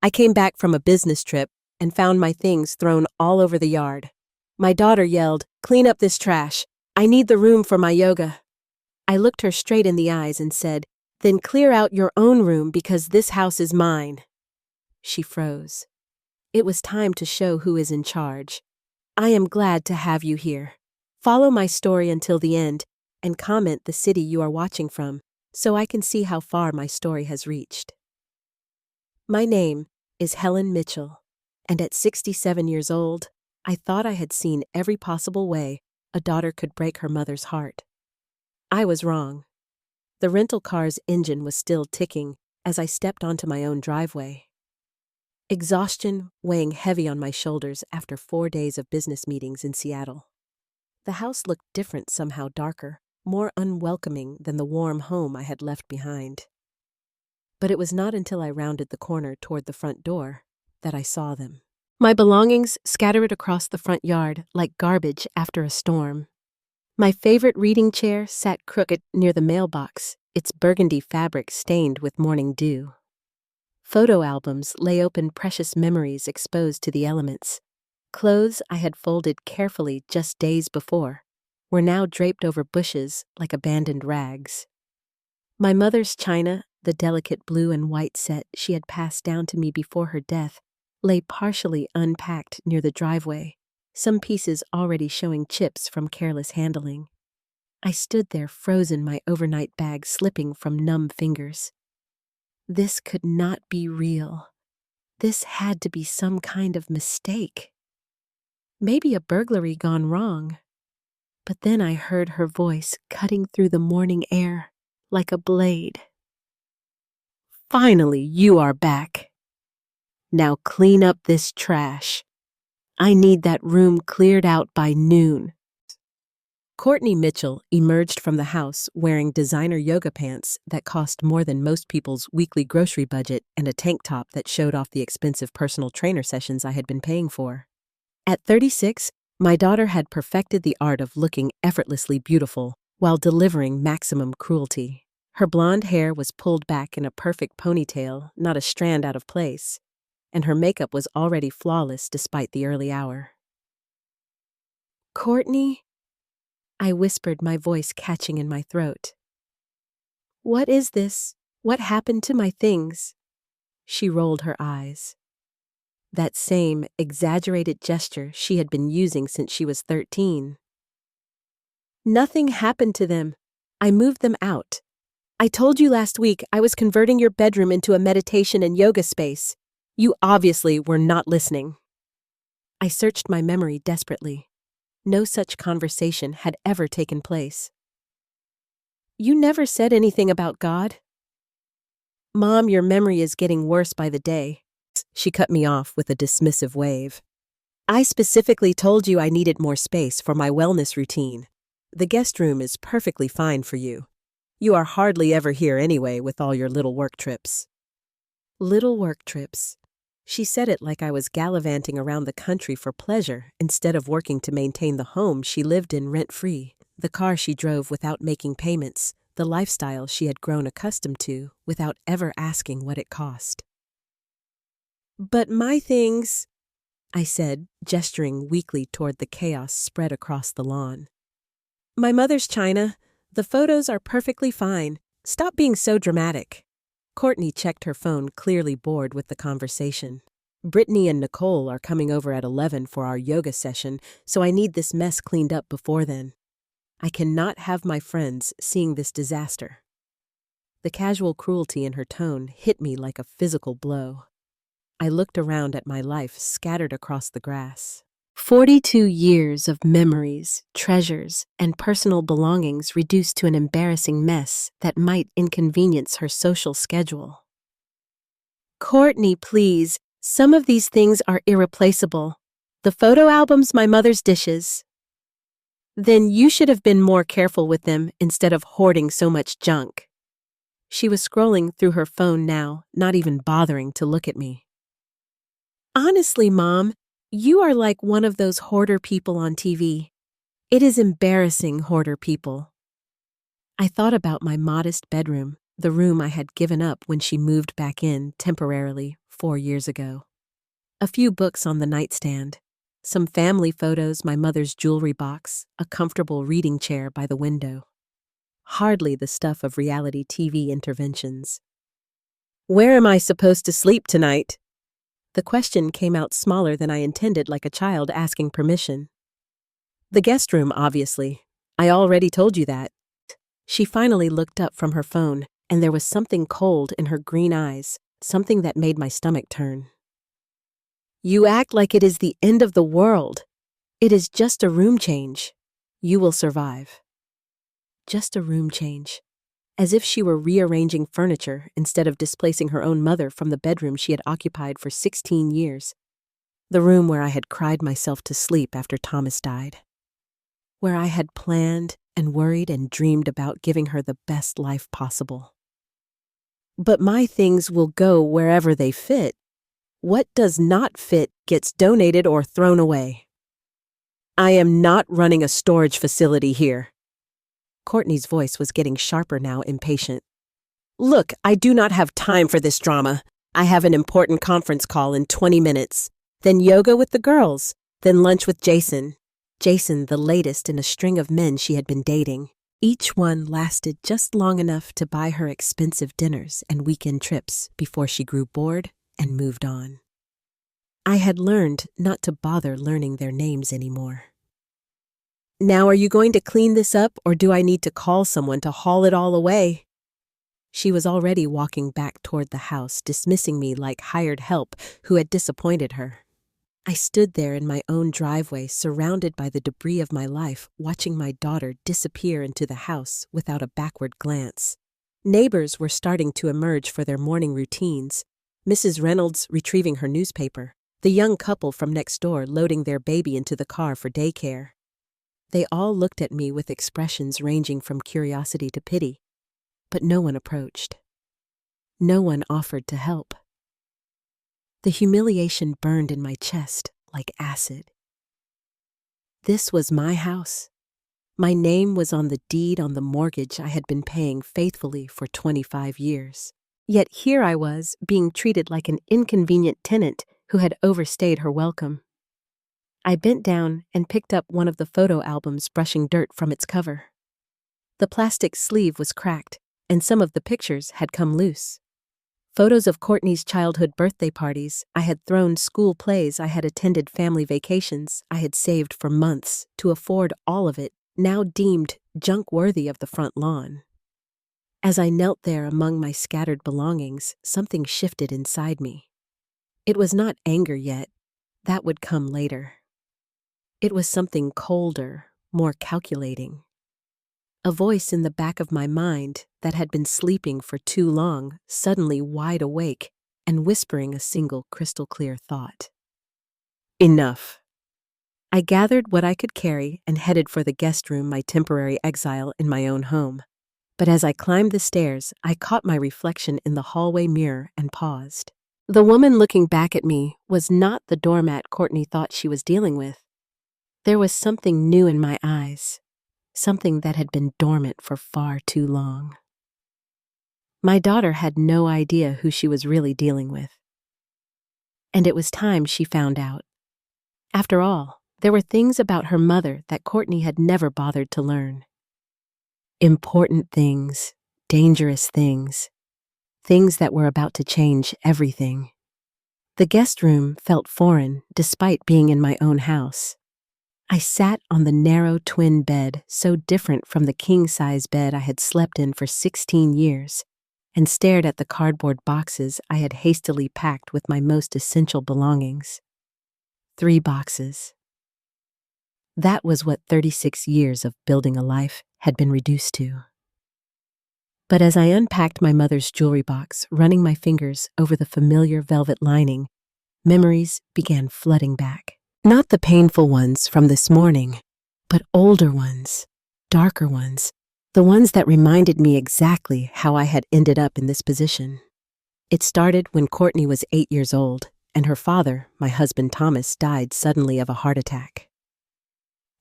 I came back from a business trip and found my things thrown all over the yard. My daughter yelled, "Clean up this trash. I need the room for my yoga." I looked her straight in the eyes and said, "Then clear out your own room because this house is mine." She froze. It was time to show who is in charge. I am glad to have you here. Follow my story until the end and comment the city you are watching from so I can see how far my story has reached. My name is Helen Mitchell, and at 67 years old, I thought I had seen every possible way a daughter could break her mother's heart. I was wrong. The rental car's engine was still ticking as I stepped onto my own driveway. Exhaustion weighing heavy on my shoulders after 4 days of business meetings in Seattle. The house looked different, somehow darker, more unwelcoming than the warm home I had left behind. But it was not until I rounded the corner toward the front door that I saw them. My belongings scattered across the front yard like garbage after a storm. My favorite reading chair sat crooked near the mailbox, its burgundy fabric stained with morning dew. Photo albums lay open, precious memories exposed to the elements. Clothes I had folded carefully just days before were now draped over bushes like abandoned rags. My mother's china, the delicate blue and white set she had passed down to me before her death, lay partially unpacked near the driveway, some pieces already showing chips from careless handling. I stood there frozen, my overnight bag slipping from numb fingers. This could not be real. This had to be some kind of mistake. Maybe a burglary gone wrong. But then I heard her voice cutting through the morning air like a blade. "Finally, you are back. Now clean up this trash. I need that room cleared out by noon." Courtney Mitchell emerged from the house wearing designer yoga pants that cost more than most people's weekly grocery budget and a tank top that showed off the expensive personal trainer sessions I had been paying for. At 36, my daughter had perfected the art of looking effortlessly beautiful while delivering maximum cruelty. Her blonde hair was pulled back in a perfect ponytail, not a strand out of place, and her makeup was already flawless despite the early hour. "Courtney?" I whispered, my voice catching in my throat. "What is this? What happened to my things?" She rolled her eyes. That same exaggerated gesture she had been using since she was 13. "Nothing happened to them. I moved them out. I told you last week I was converting your bedroom into a meditation and yoga space. You obviously were not listening." I searched my memory desperately. No such conversation had ever taken place. "You never said anything about God." "Mom, your memory is getting worse by the day." She cut me off with a dismissive wave. "I specifically told you I needed more space for my wellness routine. The guest room is perfectly fine for you. You are hardly ever here anyway with all your little work trips." Little work trips. She said it like I was gallivanting around the country for pleasure instead of working to maintain the home she lived in rent-free, the car she drove without making payments, the lifestyle she had grown accustomed to without ever asking what it cost. "But my things," I said, gesturing weakly toward the chaos spread across the lawn. "My mother's china. The photos are perfectly fine. Stop being so dramatic." Courtney checked her phone, clearly bored with the conversation. "Brittany and Nicole are coming over at 11 for our yoga session, so I need this mess cleaned up before then. I cannot have my friends seeing this disaster." The casual cruelty in her tone hit me like a physical blow. I looked around at my life scattered across the grass. 42 years of memories, treasures, and personal belongings reduced to an embarrassing mess that might inconvenience her social schedule. "Courtney, please, some of these things are irreplaceable. The photo albums, my mother's dishes." "Then you should have been more careful with them instead of hoarding so much junk." She was scrolling through her phone now, not even bothering to look at me. "Honestly, Mom, you are like one of those hoarder people on TV. It is embarrassing, hoarder people." I thought about my modest bedroom, the room I had given up when she moved back in temporarily 4 years ago. A few books on the nightstand, some family photos, my mother's jewelry box, a comfortable reading chair by the window. Hardly the stuff of reality TV interventions. "Where am I supposed to sleep tonight?" The question came out smaller than I intended, like a child asking permission. "The guest room, obviously. I already told you that." She finally looked up from her phone, and there was something cold in her green eyes, something that made my stomach turn. "You act like it is the end of the world. It is just a room change. You will survive." Just a room change. As if she were rearranging furniture instead of displacing her own mother from the bedroom she had occupied for 16 years. The room where I had cried myself to sleep after Thomas died. Where I had planned and worried and dreamed about giving her the best life possible. "But my things will go wherever they fit. What does not fit gets donated or thrown away. I am not running a storage facility here." Courtney's voice was getting sharper now, impatient. "Look, I do not have time for this drama. I have an important conference call in 20 minutes. Then yoga with the girls. Then lunch with Jason. Jason, the latest in a string of men she had been dating. Each one lasted just long enough to buy her expensive dinners and weekend trips before she grew bored and moved on. I had learned not to bother learning their names anymore. "Now are you going to clean this up, or do I need to call someone to haul it all away?" She was already walking back toward the house, dismissing me like hired help who had disappointed her. I stood there in my own driveway, surrounded by the debris of my life, watching my daughter disappear into the house without a backward glance. Neighbors were starting to emerge for their morning routines. Mrs. Reynolds retrieving her newspaper, the young couple from next door loading their baby into the car for daycare. They all looked at me with expressions ranging from curiosity to pity, but no one approached. No one offered to help. The humiliation burned in my chest like acid. This was my house. My name was on the deed on the mortgage I had been paying faithfully for 25 years. Yet here I was, being treated like an inconvenient tenant who had overstayed her welcome. I bent down and picked up one of the photo albums, brushing dirt from its cover. The plastic sleeve was cracked, and some of the pictures had come loose. Photos of Courtney's childhood birthday parties I had thrown, school plays I had attended, family vacations I had saved for months to afford, all of it now deemed junk worthy of the front lawn. As I knelt there among my scattered belongings, something shifted inside me. It was not anger yet. That would come later. It was something colder, more calculating. A voice in the back of my mind that had been sleeping for too long, suddenly wide awake and whispering a single crystal-clear thought. Enough. I gathered what I could carry and headed for the guest room, my temporary exile in my own home. But as I climbed the stairs, I caught my reflection in the hallway mirror and paused. The woman looking back at me was not the doormat Courtney thought she was dealing with. There was something new in my eyes, something that had been dormant for far too long. My daughter had no idea who she was really dealing with. And it was time she found out. After all, there were things about her mother that Courtney had never bothered to learn. Important things, dangerous things, things that were about to change everything. The guest room felt foreign despite being in my own house. I sat on the narrow twin bed, so different from the king-size bed I had slept in for 16 years, and stared at the cardboard boxes I had hastily packed with my most essential belongings. 3 boxes. That was what 36 years of building a life had been reduced to. But as I unpacked my mother's jewelry box, running my fingers over the familiar velvet lining, memories began flooding back. Not the painful ones from this morning, but older ones, darker ones, the ones that reminded me exactly how I had ended up in this position. It started when Courtney was 8 years old, and her father, my husband Thomas, died suddenly of a heart attack.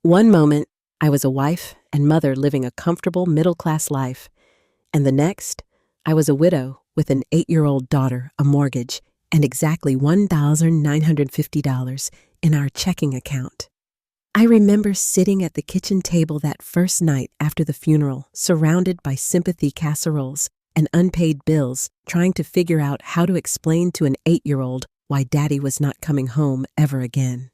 One moment, I was a wife and mother living a comfortable middle-class life, and the next, I was a widow with an 8-year-old daughter, a mortgage, and exactly $1,950 in our checking account. I remember sitting at the kitchen table that first night after the funeral, surrounded by sympathy casseroles and unpaid bills, trying to figure out how to explain to an 8-year-old why Daddy was not coming home ever again.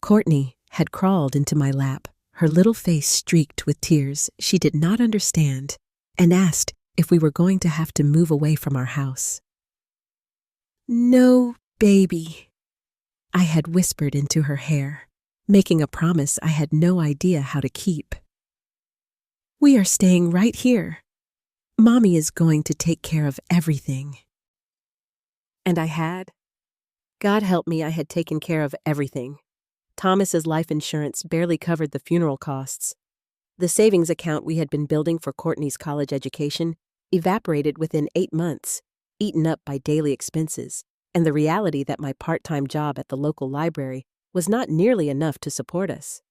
Courtney had crawled into my lap, her little face streaked with tears she did not understand, and asked if we were going to have to move away from our house. "No, baby," I had whispered into her hair, making a promise I had no idea how to keep. "We are staying right here. Mommy is going to take care of everything." And I had. God help me, I had taken care of everything. Thomas's life insurance barely covered the funeral costs. The savings account we had been building for Courtney's college education evaporated within 8 months, eaten up by daily expenses, and the reality that my part-time job at the local library was not nearly enough to support us.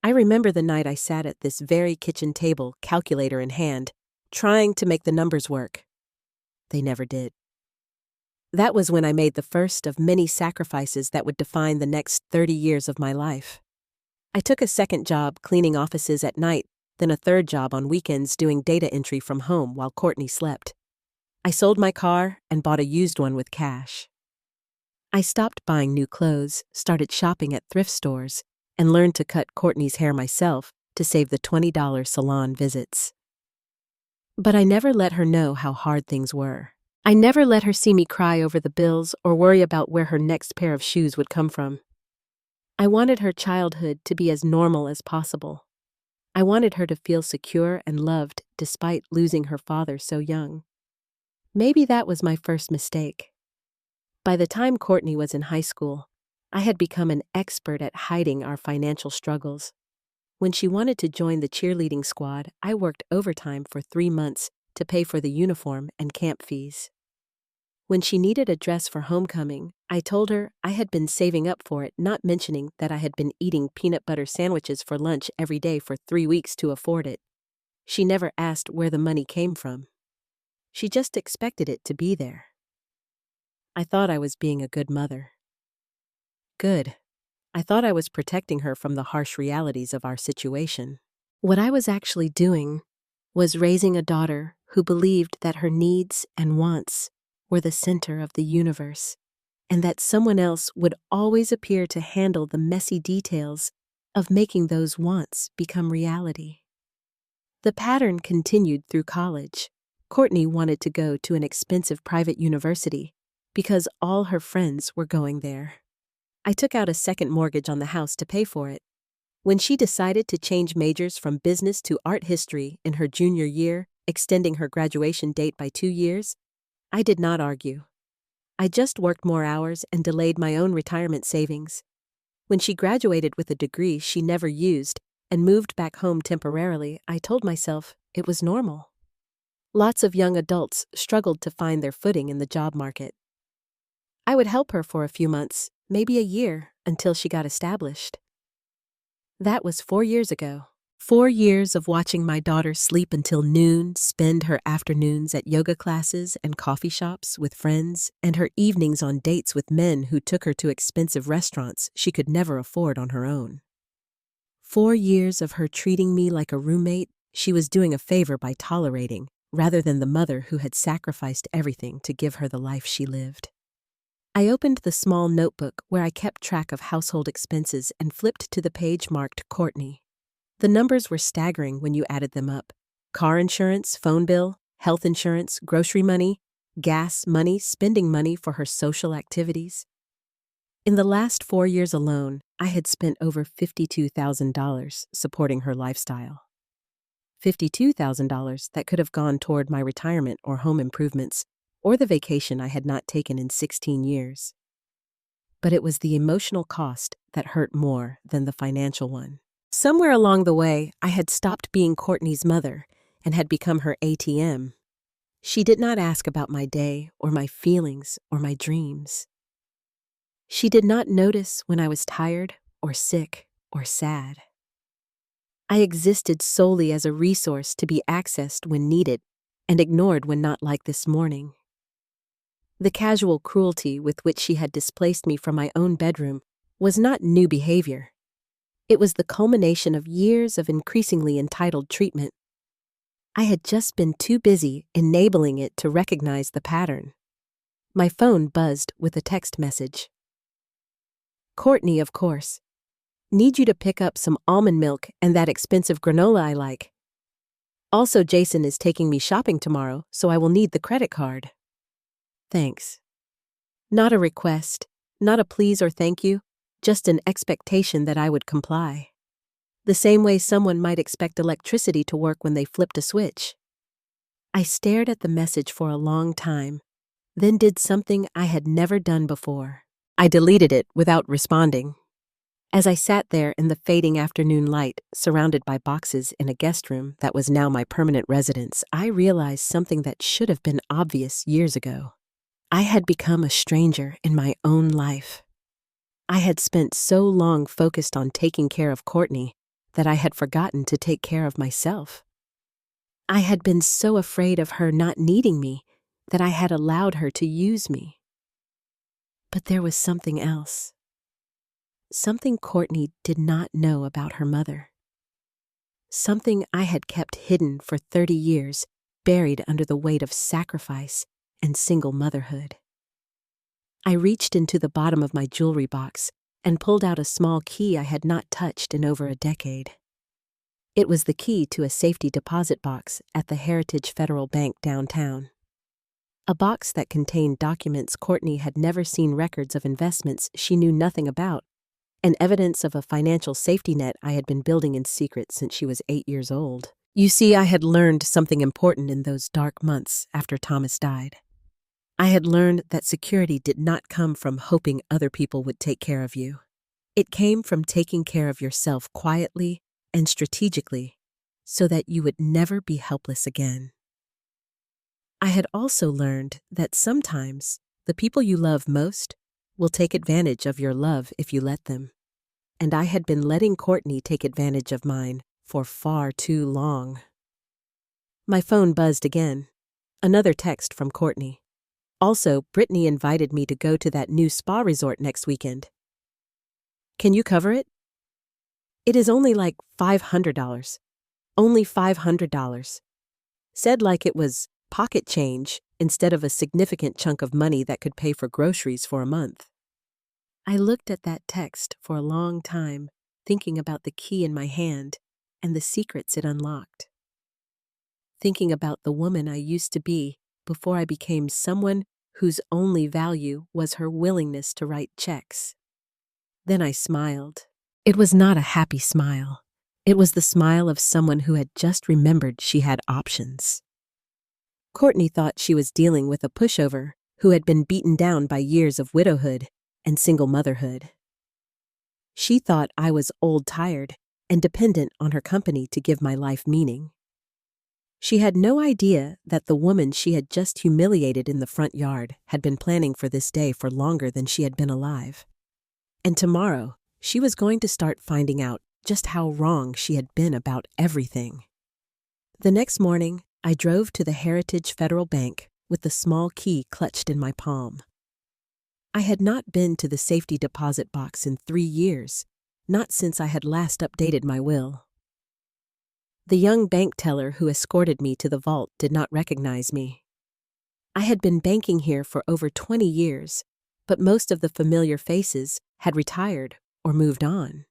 I remember the night I sat at this very kitchen table, calculator in hand, trying to make the numbers work. They never did. That was when I made the first of many sacrifices that would define the next 30 years of my life. I took a second job cleaning offices at night, then a third job on weekends doing data entry from home while Courtney slept. I sold my car and bought a used one with cash. I stopped buying new clothes, started shopping at thrift stores, and learned to cut Courtney's hair myself to save the $20 salon visits. But I never let her know how hard things were. I never let her see me cry over the bills or worry about where her next pair of shoes would come from. I wanted her childhood to be as normal as possible. I wanted her to feel secure and loved despite losing her father so young. Maybe that was my first mistake. By the time Courtney was in high school, I had become an expert at hiding our financial struggles. When she wanted to join the cheerleading squad, I worked overtime for 3 months to pay for the uniform and camp fees. When she needed a dress for homecoming, I told her I had been saving up for it, not mentioning that I had been eating peanut butter sandwiches for lunch every day for 3 weeks to afford it. She never asked where the money came from. She just expected it to be there. I thought I was being a good mother. Good. I thought I was protecting her from the harsh realities of our situation. What I was actually doing was raising a daughter who believed that her needs and wants were the center of the universe, and that someone else would always appear to handle the messy details of making those wants become reality. The pattern continued through college. Courtney wanted to go to an expensive private university because all her friends were going there. I took out a second mortgage on the house to pay for it. When she decided to change majors from business to art history in her junior year, extending her graduation date by 2 years, I did not argue. I just worked more hours and delayed my own retirement savings. When she graduated with a degree she never used and moved back home temporarily, I told myself it was normal. Lots of young adults struggled to find their footing in the job market. I would help her for a few months, maybe a year, until she got established. That was 4 years ago. 4 years of watching my daughter sleep until noon, spend her afternoons at yoga classes and coffee shops with friends, and her evenings on dates with men who took her to expensive restaurants she could never afford on her own. 4 years of her treating me like a roommate she was doing a favor by tolerating, rather than the mother who had sacrificed everything to give her the life she lived. I opened the small notebook where I kept track of household expenses and flipped to the page marked Courtney. The numbers were staggering when you added them up. Car insurance, phone bill, health insurance, grocery money, gas money, spending money for her social activities. In the last 4 years alone, I had spent over $52,000 supporting her lifestyle. $52,000 that could have gone toward my retirement or home improvements, or the vacation I had not taken in 16 years. But it was the emotional cost that hurt more than the financial one. Somewhere along the way, I had stopped being Courtney's mother and had become her ATM. She did not ask about my day or my feelings or my dreams. She did not notice when I was tired or sick or sad. I existed solely as a resource to be accessed when needed and ignored when not, like this morning. The casual cruelty with which she had displaced me from my own bedroom was not new behavior. It was the culmination of years of increasingly entitled treatment. I had just been too busy enabling it to recognize the pattern. My phone buzzed with a text message. Courtney, of course. Need you to pick up some almond milk and that expensive granola I like. Also, Jason is taking me shopping tomorrow, so I will need the credit card. Thanks. Not a request, not a please or thank you, just an expectation that I would comply. The same way someone might expect electricity to work when they flipped a switch. I stared at the message for a long time, then did something I had never done before. I deleted it without responding. As I sat there in the fading afternoon light, surrounded by boxes in a guest room that was now my permanent residence, I realized something that should have been obvious years ago. I had become a stranger in my own life. I had spent so long focused on taking care of Courtney that I had forgotten to take care of myself. I had been so afraid of her not needing me that I had allowed her to use me. But there was something else. Something Courtney did not know about her mother. Something I had kept hidden for 30 years, buried under the weight of sacrifice and single motherhood. I reached into the bottom of my jewelry box and pulled out a small key I had not touched in over a decade. It was the key to a safety deposit box at the Heritage Federal Bank downtown. A box that contained documents Courtney had never seen, records of investments she knew nothing about, and evidence of a financial safety net I had been building in secret since she was 8 years old. You see, I had learned something important in those dark months after Thomas died. I had learned that security did not come from hoping other people would take care of you. It came from taking care of yourself quietly and strategically so that you would never be helpless again. I had also learned that sometimes the people you love most will take advantage of your love if you let them. And I had been letting Courtney take advantage of mine for far too long. My phone buzzed again. Another text from Courtney. Also, Brittany invited me to go to that new spa resort next weekend. Can you cover it? It is only like $500. Only $500. Said like it was pocket change instead of a significant chunk of money that could pay for groceries for a month. I looked at that text for a long time, thinking about the key in my hand and the secrets it unlocked. Thinking about the woman I used to be before I became someone whose only value was her willingness to write checks. Then I smiled. It was not a happy smile. It was the smile of someone who had just remembered she had options. Courtney thought she was dealing with a pushover who had been beaten down by years of widowhood and single motherhood. She thought I was old, tired, and dependent on her company to give my life meaning. She had no idea that the woman she had just humiliated in the front yard had been planning for this day for longer than she had been alive. And tomorrow, she was going to start finding out just how wrong she had been about everything. The next morning, I drove to the Heritage Federal Bank with the small key clutched in my palm. I had not been to the safety deposit box in 3 years, not since I had last updated my will. The young bank teller who escorted me to the vault did not recognize me. I had been banking here for over 20 years, but most of the familiar faces had retired or moved on.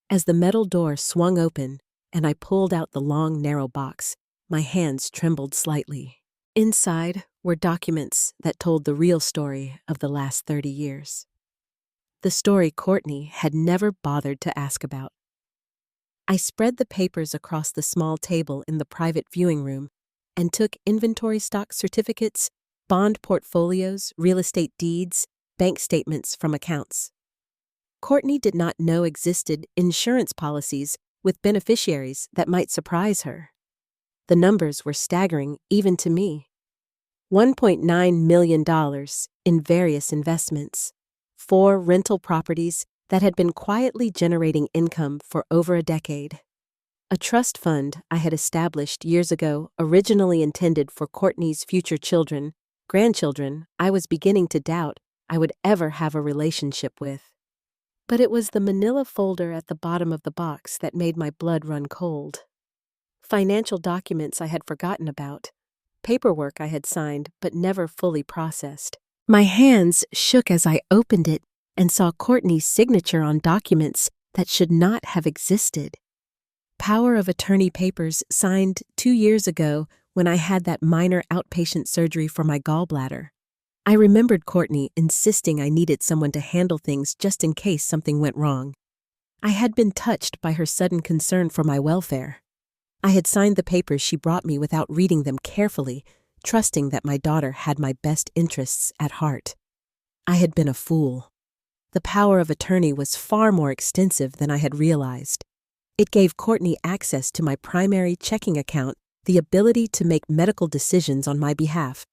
As the metal door swung open and I pulled out the long, narrow box, my hands trembled slightly. Inside were documents that told the real story of the last 30 years. The story Courtney had never bothered to ask about. I spread the papers across the small table in the private viewing room and took inventory stock certificates, bond portfolios, real estate deeds, bank statements from accounts. Courtney did not know existed insurance policies with beneficiaries that might surprise her. The numbers were staggering even to me. $1.9 million in various investments, 4 rental properties that had been quietly generating income for over a decade. A trust fund I had established years ago, originally intended for Courtney's future children, grandchildren I was beginning to doubt I would ever have a relationship with. But it was the manila folder at the bottom of the box that made my blood run cold. Financial documents I had forgotten about, paperwork I had signed but never fully processed. My hands shook as I opened it and saw Courtney's signature on documents that should not have existed. Power of attorney papers signed 2 years ago when I had that minor outpatient surgery for my gallbladder. I remembered Courtney insisting I needed someone to handle things just in case something went wrong. I had been touched by her sudden concern for my welfare. I had signed the papers she brought me without reading them carefully, trusting that my daughter had my best interests at heart. I had been a fool. The power of attorney was far more extensive than I had realized. It gave Courtney access to my primary checking account, the ability to make medical decisions on my behalf,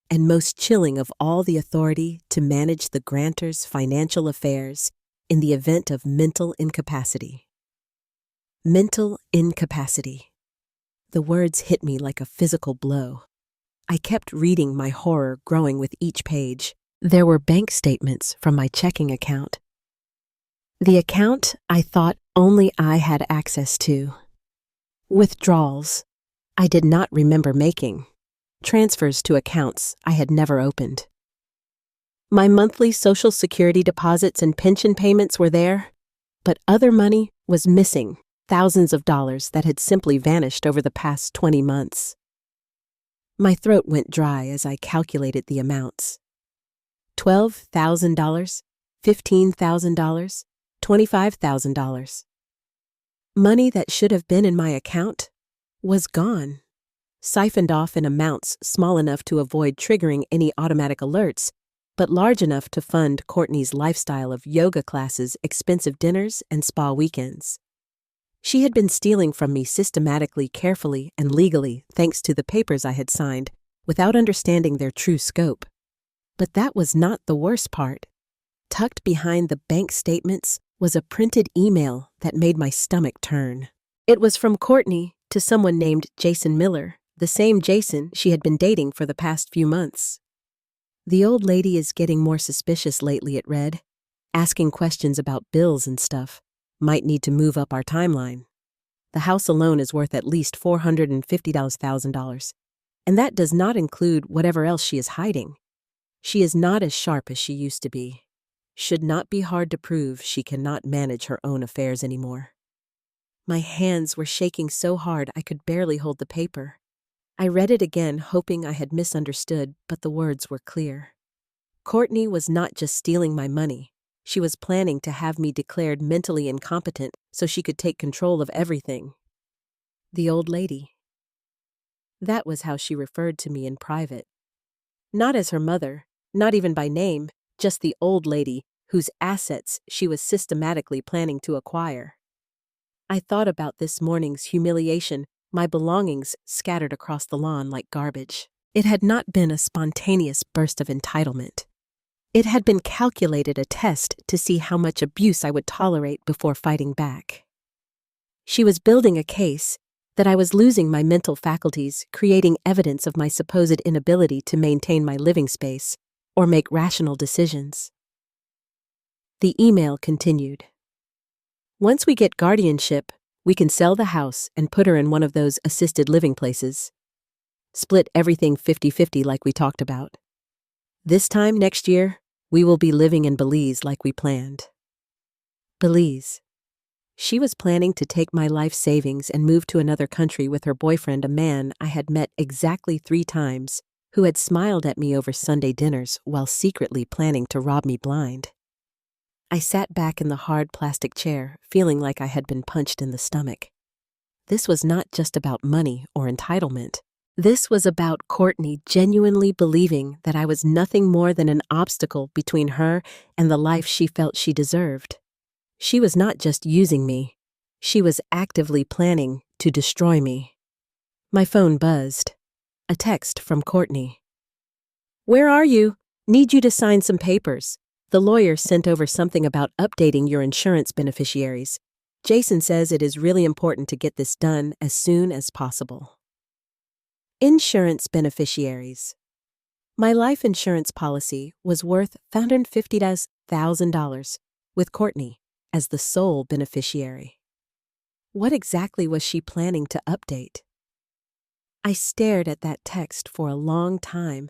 and most chilling of all, the authority to manage the grantor's financial affairs in the event of mental incapacity. Mental incapacity. The words hit me like a physical blow. I kept reading, my horror growing with each page. There were bank statements from my checking account. The account I thought only I had access to. Withdrawals I did not remember making. Transfers to accounts I had never opened. My monthly Social Security deposits and pension payments were there, but other money was missing, thousands of dollars that had simply vanished over the past 20 months. My throat went dry as I calculated the amounts. $12,000, $15,000, $25,000. Money that should have been in my account was gone, siphoned off in amounts small enough to avoid triggering any automatic alerts, but large enough to fund Courtney's lifestyle of yoga classes, expensive dinners, and spa weekends. She had been stealing from me systematically, carefully, and legally, thanks to the papers I had signed, without understanding their true scope. But that was not the worst part. Tucked behind the bank statements was a printed email that made my stomach turn. It was from Courtney to someone named Jason Miller, the same Jason she had been dating for the past few months. The old lady is getting more suspicious lately, it read, asking questions about bills and stuff. Might need to move up our timeline. The house alone is worth at least $450,000, and that does not include whatever else she is hiding. She is not as sharp as she used to be. Should not be hard to prove she cannot manage her own affairs anymore. My hands were shaking so hard I could barely hold the paper. I read it again, hoping I had misunderstood, but the words were clear. Courtney was not just stealing my money. She was planning to have me declared mentally incompetent so she could take control of everything. The old lady. That was how she referred to me in private. Not as her mother, not even by name, just the old lady whose assets she was systematically planning to acquire. I thought about this morning's humiliation, my belongings scattered across the lawn like garbage. It had not been a spontaneous burst of entitlement. It had been calculated, a test to see how much abuse I would tolerate before fighting back. She was building a case that I was losing my mental faculties, creating evidence of my supposed inability to maintain my living space or make rational decisions. The email continued. Once we get guardianship, we can sell the house and put her in one of those assisted living places. Split everything 50-50 like we talked about. This time next year, we will be living in Belize like we planned. Belize. She was planning to take my life savings and move to another country with her boyfriend, a man I had met exactly 3 times, who had smiled at me over Sunday dinners while secretly planning to rob me blind. I sat back in the hard plastic chair, feeling like I had been punched in the stomach. This was not just about money or entitlement. This was about Courtney genuinely believing that I was nothing more than an obstacle between her and the life she felt she deserved. She was not just using me. She was actively planning to destroy me. My phone buzzed. A text from Courtney. "Where are you? Need you to sign some papers. The lawyer sent over something about updating your insurance beneficiaries. Jason says it is really important to get this done as soon as possible." Insurance beneficiaries. My life insurance policy was worth $550,000, with Courtney as the sole beneficiary. What exactly was she planning to update? I stared at that text for a long time,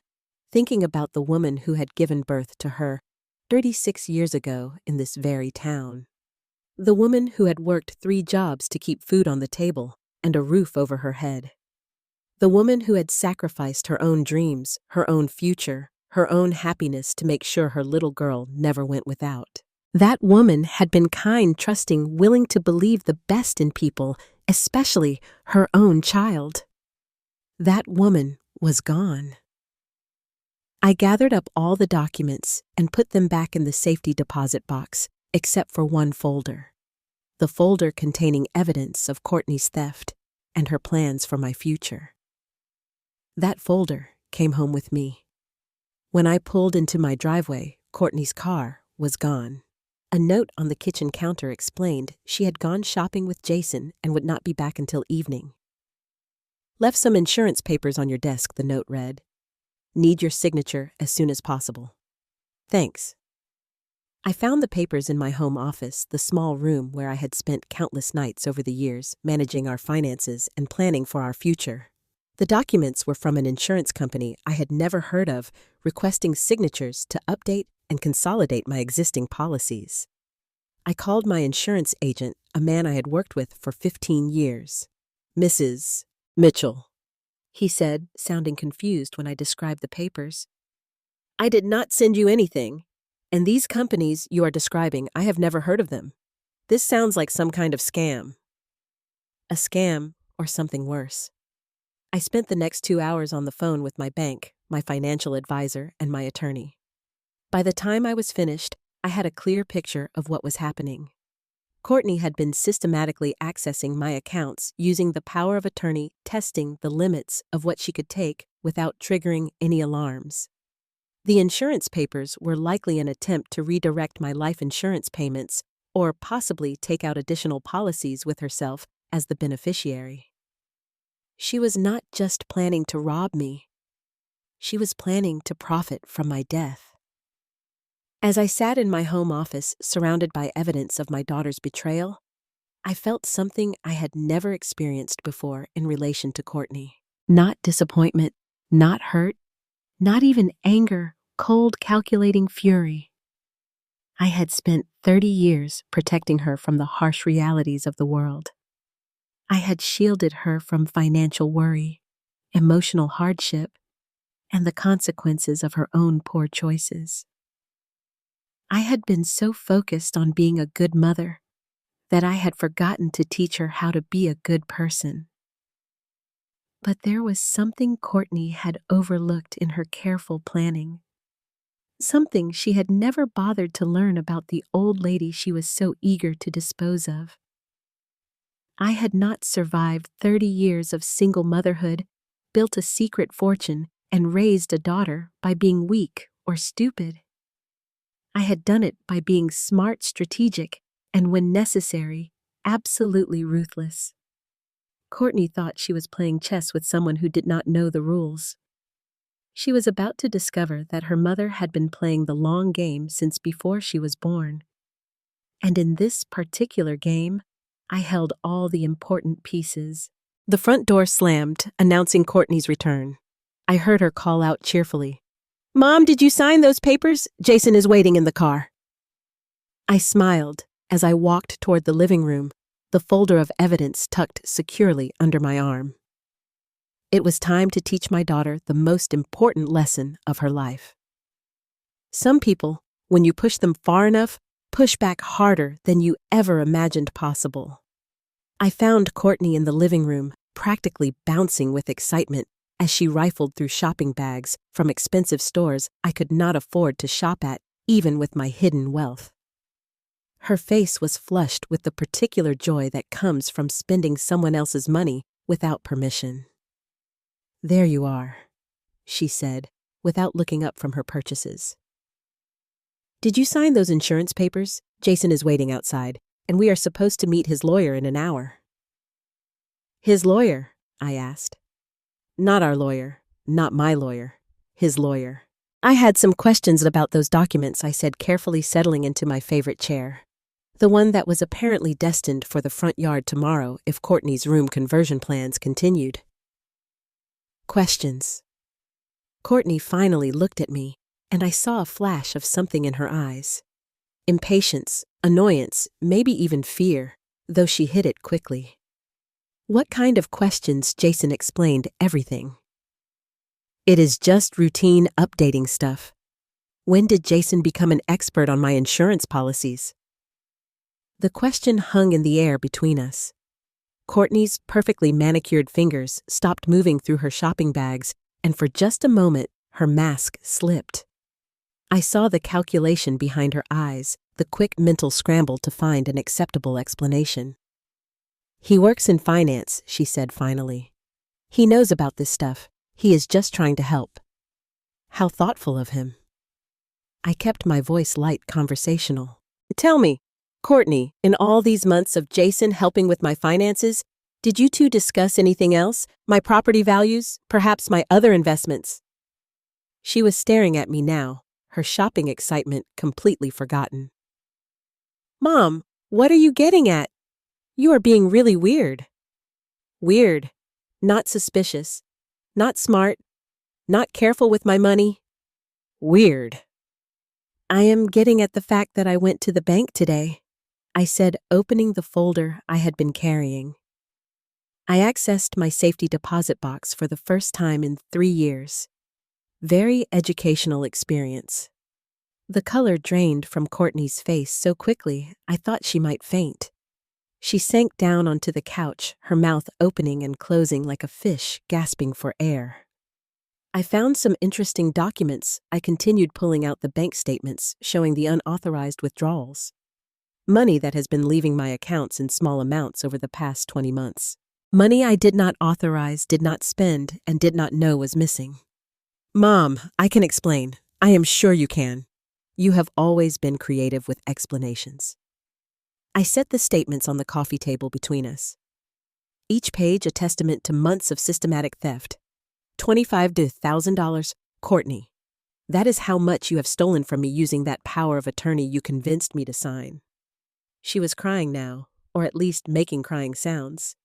thinking about the woman who had given birth to her 36 years ago in this very town. The woman who had worked 3 jobs to keep food on the table and a roof over her head. The woman who had sacrificed her own dreams, her own future, her own happiness to make sure her little girl never went without. That woman had been kind, trusting, willing to believe the best in people, especially her own child. That woman was gone. I gathered up all the documents and put them back in the safety deposit box, except for one folder. The folder containing evidence of Courtney's theft and her plans for my future. That folder came home with me. When I pulled into my driveway, Courtney's car was gone. A note on the kitchen counter explained she had gone shopping with Jason and would not be back until evening. Left some insurance papers on your desk, the note read. Need your signature as soon as possible. Thanks. I found the papers in my home office, the small room where I had spent countless nights over the years managing our finances and planning for our future. The documents were from an insurance company I had never heard of, requesting signatures to update and consolidate my existing policies. I called my insurance agent, a man I had worked with for 15 years. Mrs. Mitchell, he said, sounding confused when I described the papers. I did not send you anything, and these companies you are describing, I have never heard of them. This sounds like some kind of scam. A scam or something worse. I spent the next 2 hours on the phone with my bank, my financial advisor, and my attorney. By the time I was finished, I had a clear picture of what was happening. Courtney had been systematically accessing my accounts using the power of attorney, testing the limits of what she could take without triggering any alarms. The insurance papers were likely an attempt to redirect my life insurance payments or possibly take out additional policies with herself as the beneficiary. She was not just planning to rob me. She was planning to profit from my death. As I sat in my home office, surrounded by evidence of my daughter's betrayal, I felt something I had never experienced before in relation to Courtney. Not disappointment, not hurt, not even anger, cold, calculating fury. I had spent 30 years protecting her from the harsh realities of the world. I had shielded her from financial worry, emotional hardship, and the consequences of her own poor choices. I had been so focused on being a good mother that I had forgotten to teach her how to be a good person. But there was something Courtney had overlooked in her careful planning. Something she had never bothered to learn about the old lady she was so eager to dispose of. I had not survived 30 years of single motherhood, built a secret fortune, and raised a daughter by being weak or stupid. I had done it by being smart, strategic, and when necessary, absolutely ruthless. Courtney thought she was playing chess with someone who did not know the rules. She was about to discover that her mother had been playing the long game since before she was born. And in this particular game, I held all the important pieces. The front door slammed, announcing Courtney's return. I heard her call out cheerfully, "Mom, did you sign those papers? Jason is waiting in the car." I smiled as I walked toward the living room, the folder of evidence tucked securely under my arm. It was time to teach my daughter the most important lesson of her life. Some people, when you push them far enough, push back harder than you ever imagined possible. I found Courtney in the living room, practically bouncing with excitement as she rifled through shopping bags from expensive stores I could not afford to shop at, even with my hidden wealth. Her face was flushed with the particular joy that comes from spending someone else's money without permission. "There you are," she said, without looking up from her purchases. "Did you sign those insurance papers? Jason is waiting outside, and we are supposed to meet his lawyer in an hour." "His lawyer?" I asked. "Not our lawyer, not my lawyer. his lawyer. I had some questions about those documents, I said, carefully settling into my favorite chair. The one that was apparently destined for the front yard tomorrow if Courtney's room conversion plans continued. Questions. Courtney finally looked at me, and I saw a flash of something in her eyes. Impatience, annoyance, maybe even fear, though she hid it quickly. What kind of questions? Jason explained everything. It is just routine updating stuff. When did Jason become an expert on my insurance policies? The question hung in the air between us. Courtney's perfectly manicured fingers stopped moving through her shopping bags, and for just a moment, her mask slipped. I saw the calculation behind her eyes, the quick mental scramble to find an acceptable explanation. He works in finance, she said finally. He knows about this stuff. He is just trying to help. How thoughtful of him. I kept my voice light, conversational. Tell me, Courtney, in all these months of Jason helping with my finances, did you two discuss anything else? My property values? Perhaps my other investments? She was staring at me now, her shopping excitement completely forgotten. Mom, what are you getting at? You are being really weird. Weird. Not suspicious. Not smart. Not careful with my money. Weird. I am getting at the fact that I went to the bank today, I said, opening the folder I had been carrying. I accessed my safety deposit box for the first time in 3 years. Very educational experience. The color drained from Courtney's face so quickly I thought she might faint. She sank down onto the couch, her mouth opening and closing like a fish gasping for air. I found some interesting documents. I continued pulling out the bank statements showing the unauthorized withdrawals. Money that has been leaving my accounts in small amounts over the past 20 months. Money I did not authorize, did not spend, and did not know was missing. Mom, I can explain. I am sure you can. You have always been creative with explanations. I set the statements on the coffee table between us. Each page a testament to months of systematic theft. $25 to $1,000, Courtney. That is how much you have stolen from me using that power of attorney you convinced me to sign. She was crying now, or at least making crying sounds.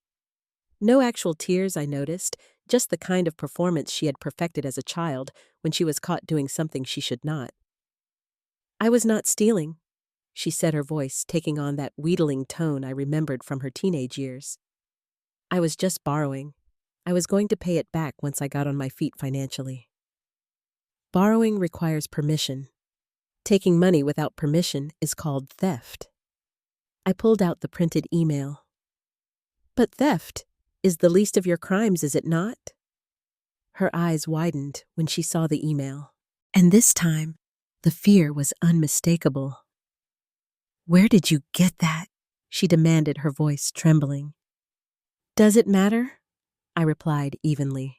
No actual tears, I noticed, just the kind of performance she had perfected as a child when she was caught doing something she should not. I was not stealing, she said, her voice taking on that wheedling tone I remembered from her teenage years. I was just borrowing. I was going to pay it back once I got on my feet financially. Borrowing requires permission. Taking money without permission is called theft. I pulled out the printed email. But theft is the least of your crimes, is it not? Her eyes widened when she saw the email, and this time, the fear was unmistakable. Where did you get that? She demanded, her voice trembling. Does it matter? I replied evenly.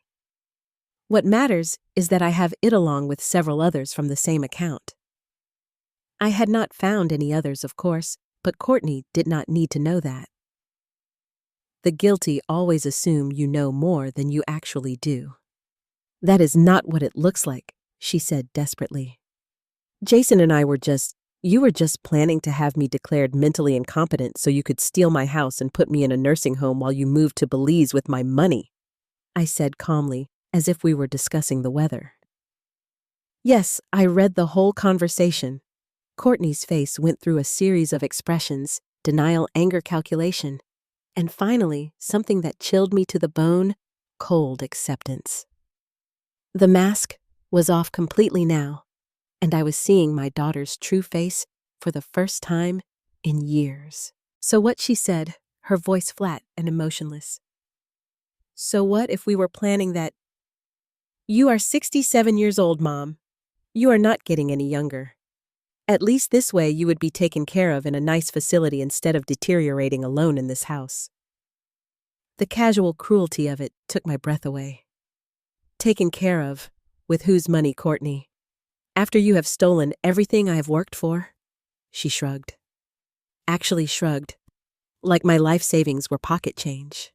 What matters is that I have it along with several others from the same account. I had not found any others, of course, but Courtney did not need to know that. The guilty always assume you know more than you actually do. That is not what it looks like, she said desperately. Jason and you were just planning to have me declared mentally incompetent so you could steal my house and put me in a nursing home while you moved to Belize with my money, I said calmly, as if we were discussing the weather. Yes, I read the whole conversation. Courtney's face went through a series of expressions, denial, anger, calculation, and finally, something that chilled me to the bone, cold acceptance. The mask was off completely now, and I was seeing my daughter's true face for the first time in years. So what, she said, her voice flat and emotionless. So what if we were planning that? You are 67 years old, Mom. You are not getting any younger. At least this way you would be taken care of in a nice facility instead of deteriorating alone in this house. The casual cruelty of it took my breath away. Taken care of? With whose money, Courtney? After you have stolen everything I have worked for? She shrugged. Actually shrugged, like my life savings were pocket change.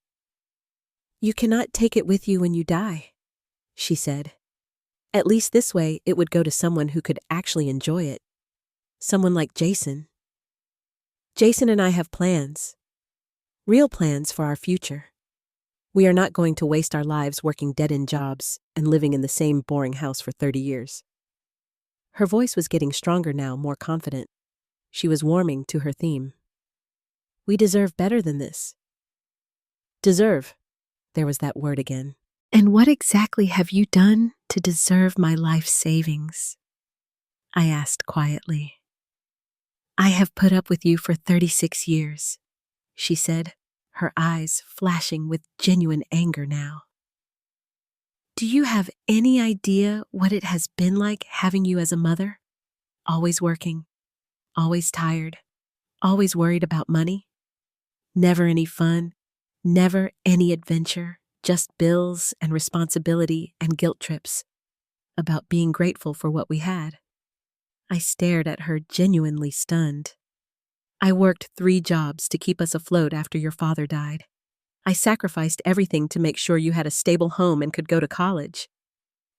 You cannot take it with you when you die, she said. At least this way it would go to someone who could actually enjoy it. Someone like Jason. Jason and I have plans. Real plans for our future. We are not going to waste our lives working dead-end jobs and living in the same boring house for 30 years. Her voice was getting stronger now, more confident. She was warming to her theme. We deserve better than this. Deserve. There was that word again. And what exactly have you done to deserve my life savings? I asked quietly. I have put up with you for 36 years, she said, her eyes flashing with genuine anger now. Do you have any idea what it has been like having you as a mother? Always working, always tired, always worried about money? Never any fun, never any adventure, just bills and responsibility and guilt trips about being grateful for what we had. I stared at her, genuinely stunned. I worked 3 jobs to keep us afloat after your father died. I sacrificed everything to make sure you had a stable home and could go to college.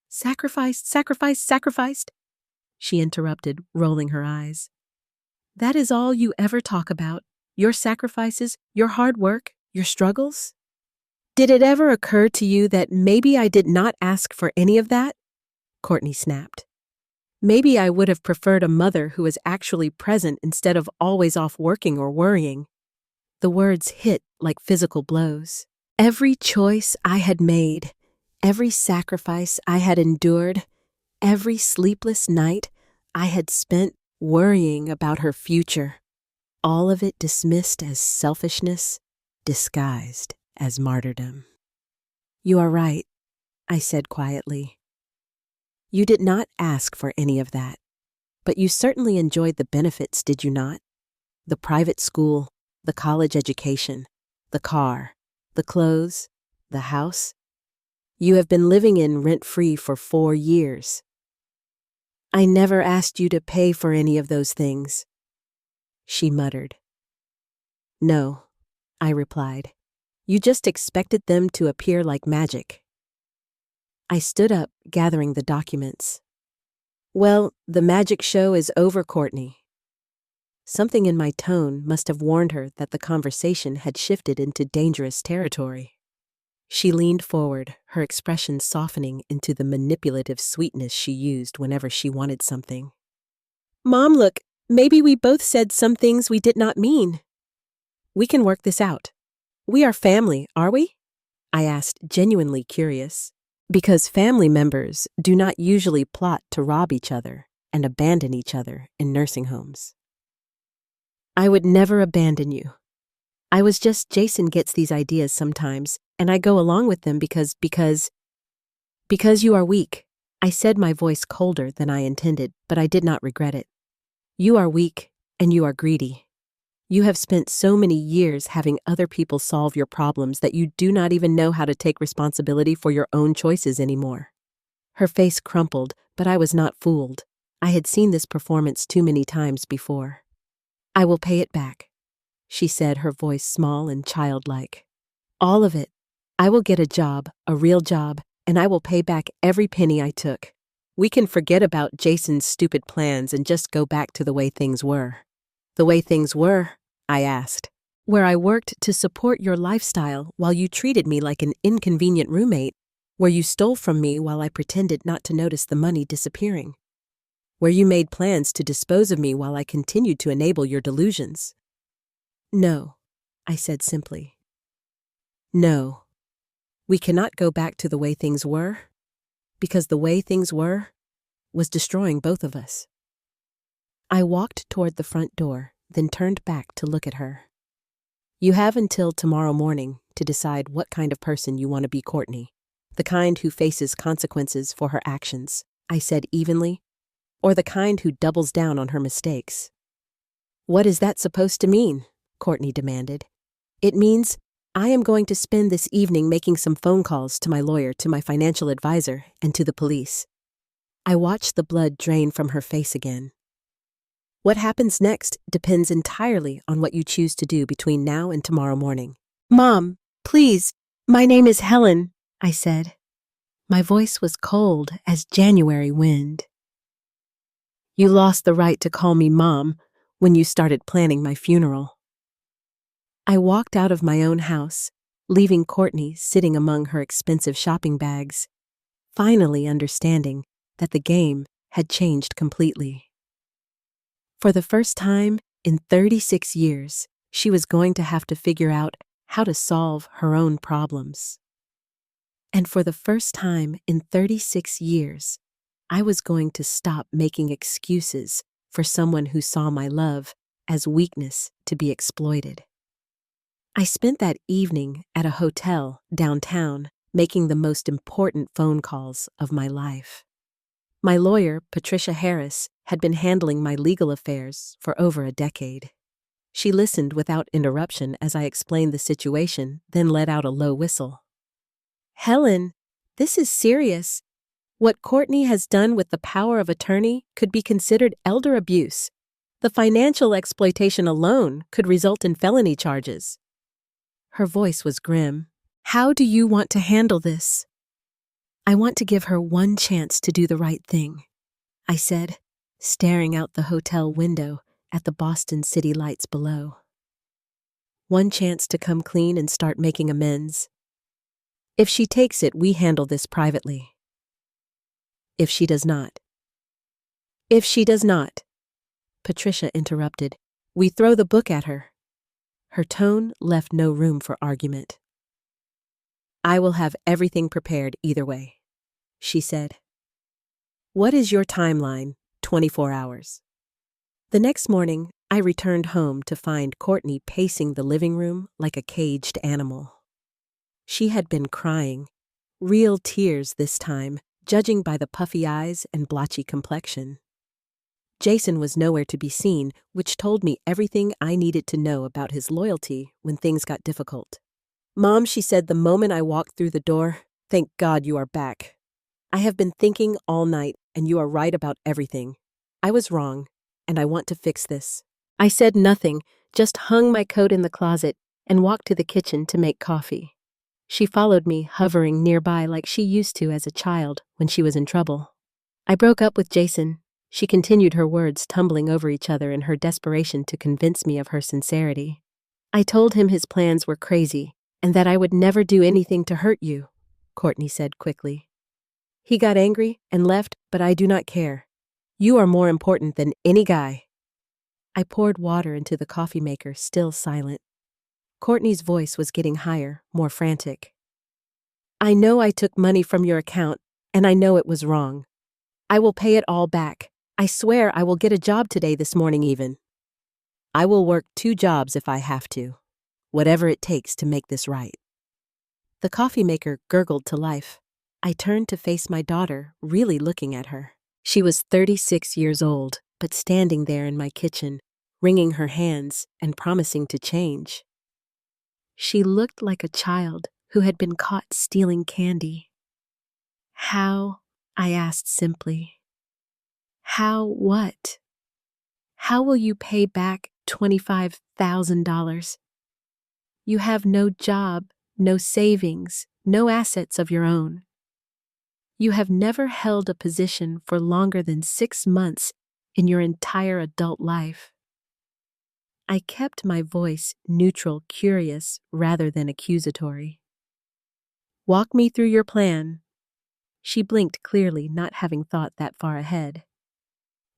Sacrificed? She interrupted, rolling her eyes. That is all you ever talk about? Your sacrifices, your hard work, your struggles? Did it ever occur to you that maybe I did not ask for any of that? Courtney snapped. Maybe I would have preferred a mother who was actually present instead of always off working or worrying. The words hit like physical blows. Every choice I had made, every sacrifice I had endured, every sleepless night I had spent worrying about her future, all of it dismissed as selfishness, disguised as martyrdom. You are right, I said quietly. You did not ask for any of that, but you certainly enjoyed the benefits, did you not? The private school, the college education, the car, the clothes, the house. You have been living in rent-free for 4 years. I never asked you to pay for any of those things, she muttered. No, I replied. You just expected them to appear like magic. I stood up, gathering the documents. Well, the magic show is over, Courtney. Something in my tone must have warned her that the conversation had shifted into dangerous territory. She leaned forward, her expression softening into the manipulative sweetness she used whenever she wanted something. Mom, look, maybe we both said some things we did not mean. We can work this out. We are family, are we? I asked, genuinely curious. Because family members do not usually plot to rob each other and abandon each other in nursing homes. I would never abandon you. I was just, Jason gets these ideas sometimes, and I go along with them because you are weak. I said, my voice colder than I intended, but I did not regret it. You are weak, and you are greedy. You have spent so many years having other people solve your problems that you do not even know how to take responsibility for your own choices anymore. Her face crumpled, but I was not fooled. I had seen this performance too many times before. I will pay it back, she said, her voice small and childlike. All of it. I will get a job, a real job, and I will pay back every penny I took. We can forget about Jason's stupid plans and just go back to the way things were. The way things were, I asked, where I worked to support your lifestyle while you treated me like an inconvenient roommate, where you stole from me while I pretended not to notice the money disappearing, where you made plans to dispose of me while I continued to enable your delusions. No, I said simply. No, we cannot go back to the way things were, because the way things were was destroying both of us. I walked toward the front door, then turned back to look at her. You have until tomorrow morning to decide what kind of person you want to be, Courtney. The kind who faces consequences for her actions, I said evenly, or the kind who doubles down on her mistakes. What is that supposed to mean? Courtney demanded. It means I am going to spend this evening making some phone calls to my lawyer, to my financial advisor, and to the police. I watched the blood drain from her face again. What happens next depends entirely on what you choose to do between now and tomorrow morning. Mom, please, my name is Helen, I said. My voice was cold as January wind. You lost the right to call me Mom when you started planning my funeral. I walked out of my own house, leaving Courtney sitting among her expensive shopping bags, finally understanding that the game had changed completely. For the first time in 36 years, she was going to have to figure out how to solve her own problems. And for the first time in 36 years, I was going to stop making excuses for someone who saw my love as weakness to be exploited. I spent that evening at a hotel downtown making the most important phone calls of my life. My lawyer, Patricia Harris, had been handling my legal affairs for over a decade. She listened without interruption as I explained the situation, then let out a low whistle. Helen, this is serious. What Courtney has done with the power of attorney could be considered elder abuse. The financial exploitation alone could result in felony charges. Her voice was grim. How do you want to handle this? I want to give her one chance to do the right thing, I said, staring out the hotel window at the Boston city lights below. One chance to come clean and start making amends. If she takes it, we handle this privately. If she does not. If she does not, Patricia interrupted, we throw the book at her. Her tone left no room for argument. I will have everything prepared either way, she said. What is your timeline? 24 hours. The next morning, I returned home to find Courtney pacing the living room like a caged animal. She had been crying, real tears this time, judging by the puffy eyes and blotchy complexion. Jason was nowhere to be seen, which told me everything I needed to know about his loyalty when things got difficult. Mom, she said the moment I walked through the door, thank God you are back. I have been thinking all night, and you are right about everything. I was wrong, and I want to fix this. I said nothing, just hung my coat in the closet and walked to the kitchen to make coffee. She followed me, hovering nearby like she used to as a child when she was in trouble. I broke up with Jason. She continued her words, tumbling over each other in her desperation to convince me of her sincerity. I told him his plans were crazy and that I would never do anything to hurt you, Courtney said quickly. He got angry and left, but I do not care. You are more important than any guy. I poured water into the coffee maker, still silent. Courtney's voice was getting higher, more frantic. I know I took money from your account, and I know it was wrong. I will pay it all back. I swear I will get a job today, this morning even. I will work 2 jobs if I have to, whatever it takes to make this right. The coffee maker gurgled to life. I turned to face my daughter, really looking at her. She was 36 years old, but standing there in my kitchen, wringing her hands and promising to change. She looked like a child who had been caught stealing candy. How? I asked simply. How what? How will you pay back $25,000? You have no job, no savings, no assets of your own. You have never held a position for longer than 6 months in your entire adult life. I kept my voice neutral, curious, rather than accusatory. Walk me through your plan. She blinked clearly, not having thought that far ahead.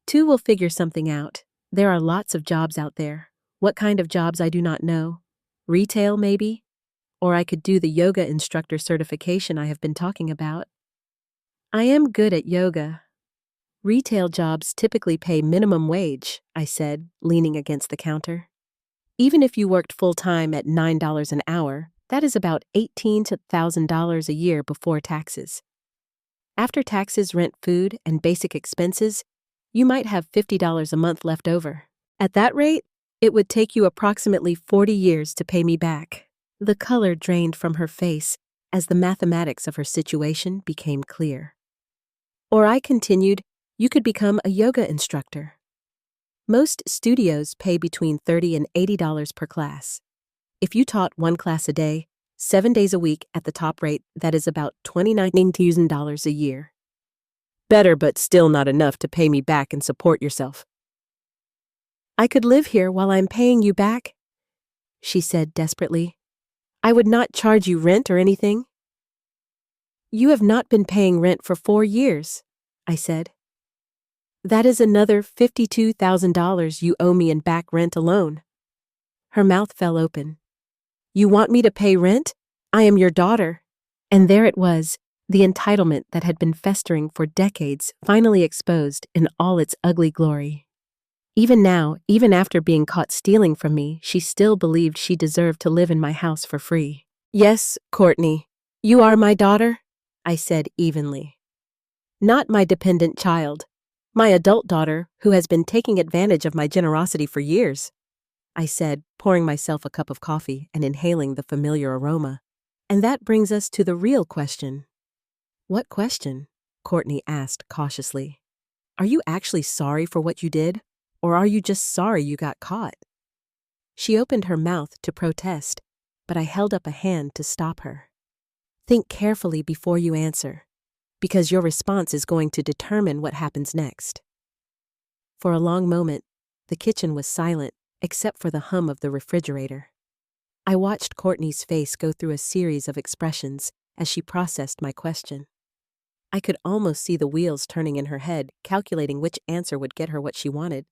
2 will figure something out. There are lots of jobs out there. What kind of jobs I do not know. Retail, maybe? Or I could do the yoga instructor certification I have been talking about. I am good at yoga. Retail jobs typically pay minimum wage, I said, leaning against the counter. Even if you worked full-time at $9 an hour, that is about $18,000 to $1,000 a year before taxes. After taxes, rent, food, and basic expenses, you might have $50 a month left over. At that rate, it would take you approximately 40 years to pay me back. The color drained from her face as the mathematics of her situation became clear. Or I continued, you could become a yoga instructor. Most studios pay between $30 and $80 per class. If you taught 1 class a day, 7 days a week at the top rate, that is about $29,000 a year. Better, but still not enough to pay me back and support yourself. I could live here while I'm paying you back, she said desperately. I would not charge you rent or anything. You have not been paying rent for 4 years, I said. That is another $52,000 you owe me in back rent alone. Her mouth fell open. You want me to pay rent? I am your daughter. And there it was, the entitlement that had been festering for decades finally exposed in all its ugly glory. Even now, even after being caught stealing from me, she still believed she deserved to live in my house for free. Yes, Courtney, you are my daughter, I said evenly. Not my dependent child. My adult daughter, who has been taking advantage of my generosity for years, I said, pouring myself a cup of coffee and inhaling the familiar aroma. And that brings us to the real question. What question? Courtney asked cautiously. Are you actually sorry for what you did, or are you just sorry you got caught? She opened her mouth to protest, but I held up a hand to stop her. Think carefully before you answer, because your response is going to determine what happens next. For a long moment, the kitchen was silent, except for the hum of the refrigerator. I watched Courtney's face go through a series of expressions as she processed my question. I could almost see the wheels turning in her head, calculating which answer would get her what she wanted.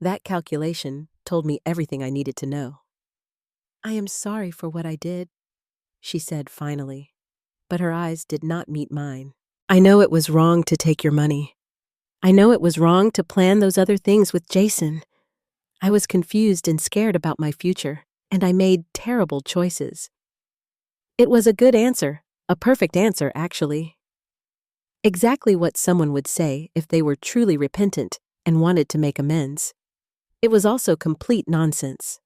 That calculation told me everything I needed to know. I am sorry for what I did, she said finally, but her eyes did not meet mine. I know it was wrong to take your money. I know it was wrong to plan those other things with Jason. I was confused and scared about my future, and I made terrible choices. It was a good answer, a perfect answer, actually. Exactly what someone would say if they were truly repentant and wanted to make amends. It was also complete nonsense.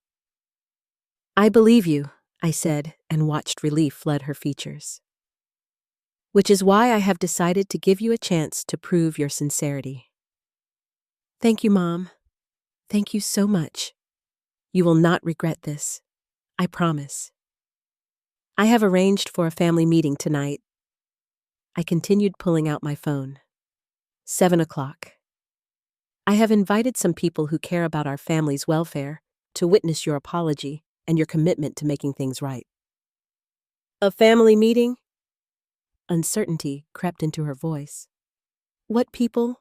I believe you, I said, and watched relief flood her features. Which is why I have decided to give you a chance to prove your sincerity. Thank you, Mom. Thank you so much. You will not regret this. I promise. I have arranged for a family meeting tonight. I continued pulling out my phone. 7 o'clock. I have invited some people who care about our family's welfare to witness your apology and your commitment to making things right. A family meeting? Uncertainty crept into her voice. What people?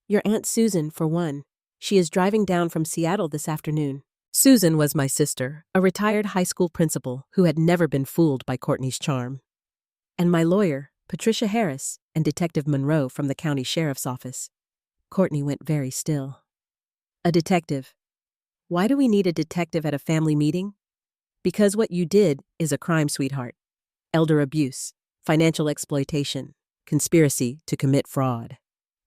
Your Aunt Susan, for one. She is driving down from Seattle this afternoon. Susan was my sister, a retired high school principal who had never been fooled by Courtney's charm. And my lawyer, Patricia Harris, and Detective Monroe from the county sheriff's office. Courtney went very still. A detective. Why do we need a detective at a family meeting? Because what you did is a crime, sweetheart. Elder abuse, financial exploitation, conspiracy to commit fraud.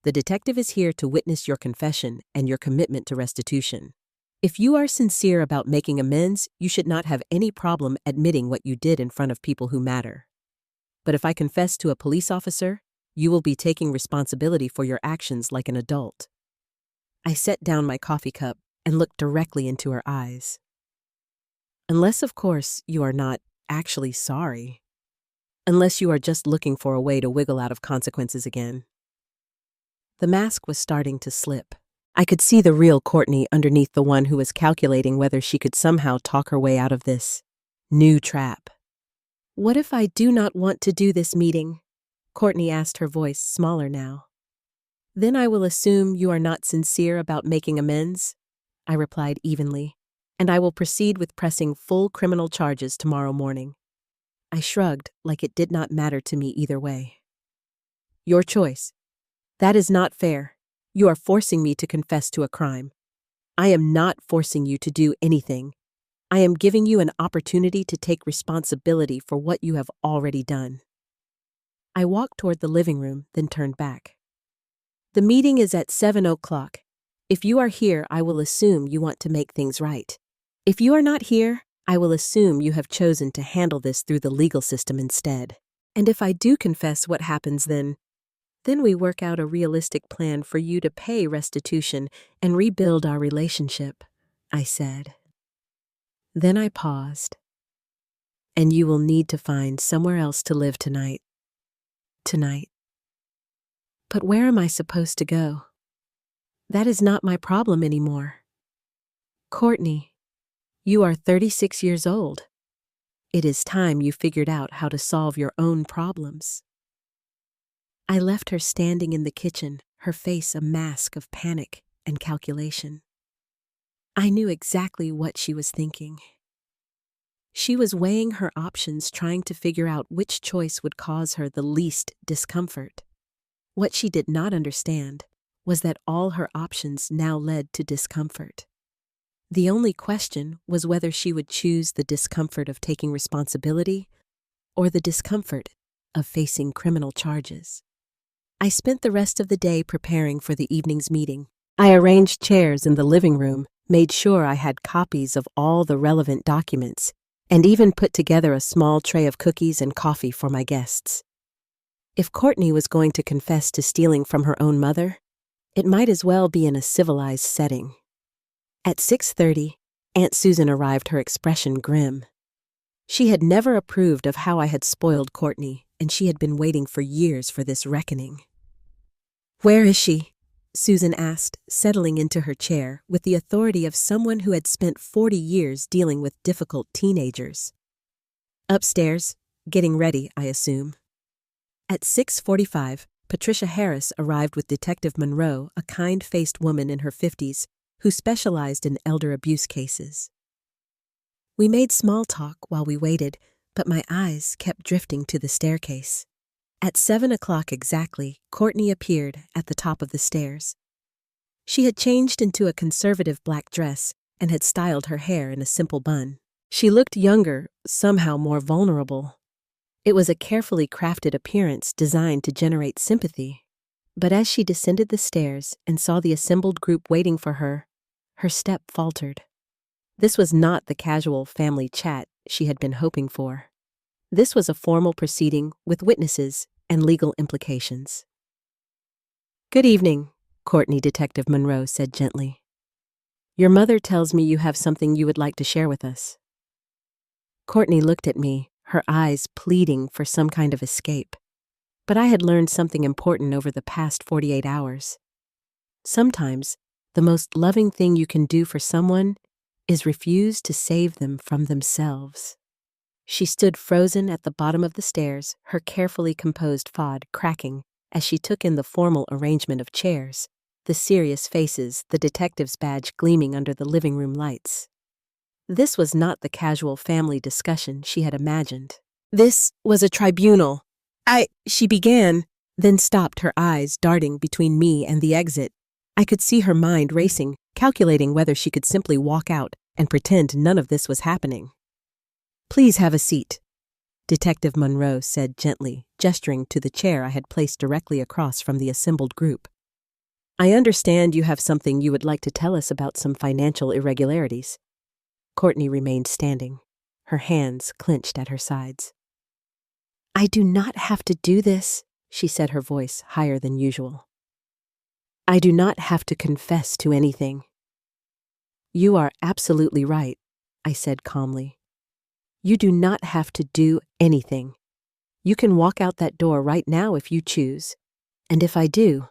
The detective is here to witness your confession and your commitment to restitution. If you are sincere about making amends, you should not have any problem admitting what you did in front of people who matter. But if I confess to a police officer, you will be taking responsibility for your actions like an adult. I set down my coffee cup and looked directly into her eyes. Unless, of course, you are not actually sorry. Unless you are just looking for a way to wiggle out of consequences again. The mask was starting to slip. I could see the real Courtney underneath the one who was calculating whether she could somehow talk her way out of this new trap. What if I do not want to do this meeting? Courtney asked, her voice smaller now. Then I will assume you are not sincere about making amends, I replied evenly, and I will proceed with pressing full criminal charges tomorrow morning. I shrugged like it did not matter to me either way. Your choice. That is not fair. You are forcing me to confess to a crime. I am not forcing you to do anything. I am giving you an opportunity to take responsibility for what you have already done. I walked toward the living room, then turned back. The meeting is at 7 o'clock. If you are here, I will assume you want to make things right. If you are not here, I will assume you have chosen to handle this through the legal system instead. And if I do confess, what happens then? Then we work out a realistic plan for you to pay restitution and rebuild our relationship, I said. Then I paused. and you will need to find somewhere else to live tonight. Tonight. But where am I supposed to go? That is not my problem anymore. Courtney, you are 36 years old. It is time you figured out how to solve your own problems. I left her standing in the kitchen, her face a mask of panic and calculation. I knew exactly what she was thinking. She was weighing her options, trying to figure out which choice would cause her the least discomfort. What she did not understand was that all her options now led to discomfort. The only question was whether she would choose the discomfort of taking responsibility or the discomfort of facing criminal charges. I spent the rest of the day preparing for the evening's meeting. I arranged chairs in the living room, made sure I had copies of all the relevant documents, and even put together a small tray of cookies and coffee for my guests. If Courtney was going to confess to stealing from her own mother, it might as well be in a civilized setting. At 6:30, Aunt Susan arrived, her expression grim. She had never approved of how I had spoiled Courtney, and she had been waiting for years for this reckoning. "Where is she?" Susan asked, settling into her chair with the authority of someone who had spent 40 years dealing with difficult teenagers. "Upstairs, getting ready, I assume." At 6:45, Patricia Harris arrived with Detective Monroe, a kind-faced woman in her 50s, who specialized in elder abuse cases. We made small talk while we waited, but my eyes kept drifting to the staircase. At 7 o'clock exactly, Courtney appeared at the top of the stairs. She had changed into a conservative black dress and had styled her hair in a simple bun. She looked younger, somehow more vulnerable. It was a carefully crafted appearance designed to generate sympathy. But as she descended the stairs and saw the assembled group waiting for her, her step faltered. This was not the casual family chat she had been hoping for. This was a formal proceeding with witnesses and legal implications. "Good evening," Courtney Detective Monroe said gently. "Your mother tells me you have something you would like to share with us." Courtney looked at me, her eyes pleading for some kind of escape. But I had learned something important over the past 48 hours. Sometimes, the most loving thing you can do for someone is refuse to save them from themselves. She stood frozen at the bottom of the stairs, her carefully composed faade cracking as she took in the formal arrangement of chairs, the serious faces, the detective's badge gleaming under the living room lights. This was not the casual family discussion she had imagined. This was a tribunal. She began, then stopped, her eyes darting between me and the exit. I could see her mind racing, calculating whether she could simply walk out and pretend none of this was happening. "Please have a seat," Detective Monroe said gently, gesturing to the chair I had placed directly across from the assembled group. "I understand you have something you would like to tell us about some financial irregularities." Courtney remained standing, her hands clenched at her sides. "I do not have to do this," she said, her voice higher than usual. "I do not have to confess to anything." "You are absolutely right," I said calmly. "You do not have to do anything. You can walk out that door right now if you choose. And if I do,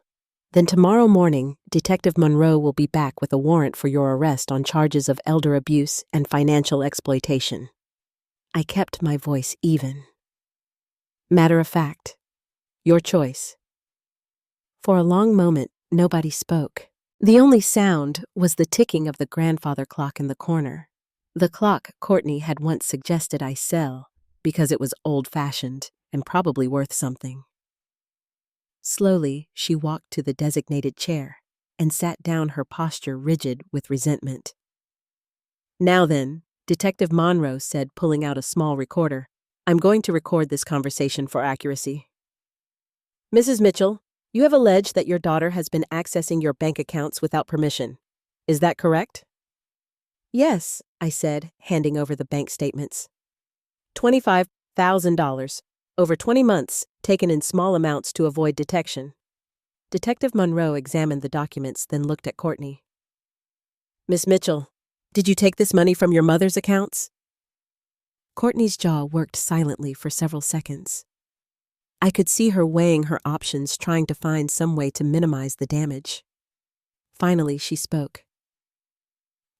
then tomorrow morning, Detective Monroe will be back with a warrant for your arrest on charges of elder abuse and financial exploitation." I kept my voice even. "Matter of fact, your choice." For a long moment, nobody spoke. The only sound was the ticking of the grandfather clock in the corner. The clock Courtney had once suggested I sell because it was old-fashioned and probably worth something. Slowly, she walked to the designated chair and sat down, her posture rigid with resentment. "Now then," Detective Monroe said, pulling out a small recorder, "I'm going to record this conversation for accuracy. Mrs. Mitchell, you have alleged that your daughter has been accessing your bank accounts without permission. Is that correct?" "Yes," I said, handing over the bank statements. $25,000, over 20 months, taken in small amounts to avoid detection. Detective Monroe examined the documents, then looked at Courtney. "Miss Mitchell, did you take this money from your mother's accounts?" Courtney's jaw worked silently for several seconds. I could see her weighing her options, trying to find some way to minimize the damage. Finally, she spoke.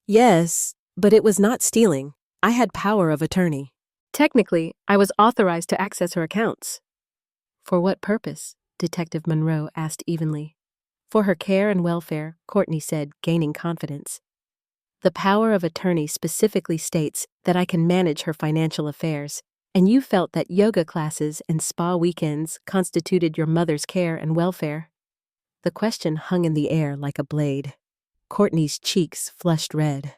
Yes, but it was not stealing. I had power of attorney. Technically, I was authorized to access her accounts. For what purpose? Detective Monroe asked evenly. For her care and welfare, Courtney said, gaining confidence. The power of attorney specifically states that I can manage her financial affairs, and you felt that yoga classes and spa weekends constituted your mother's care and welfare. The question hung in the air like a blade. Courtney's cheeks flushed red.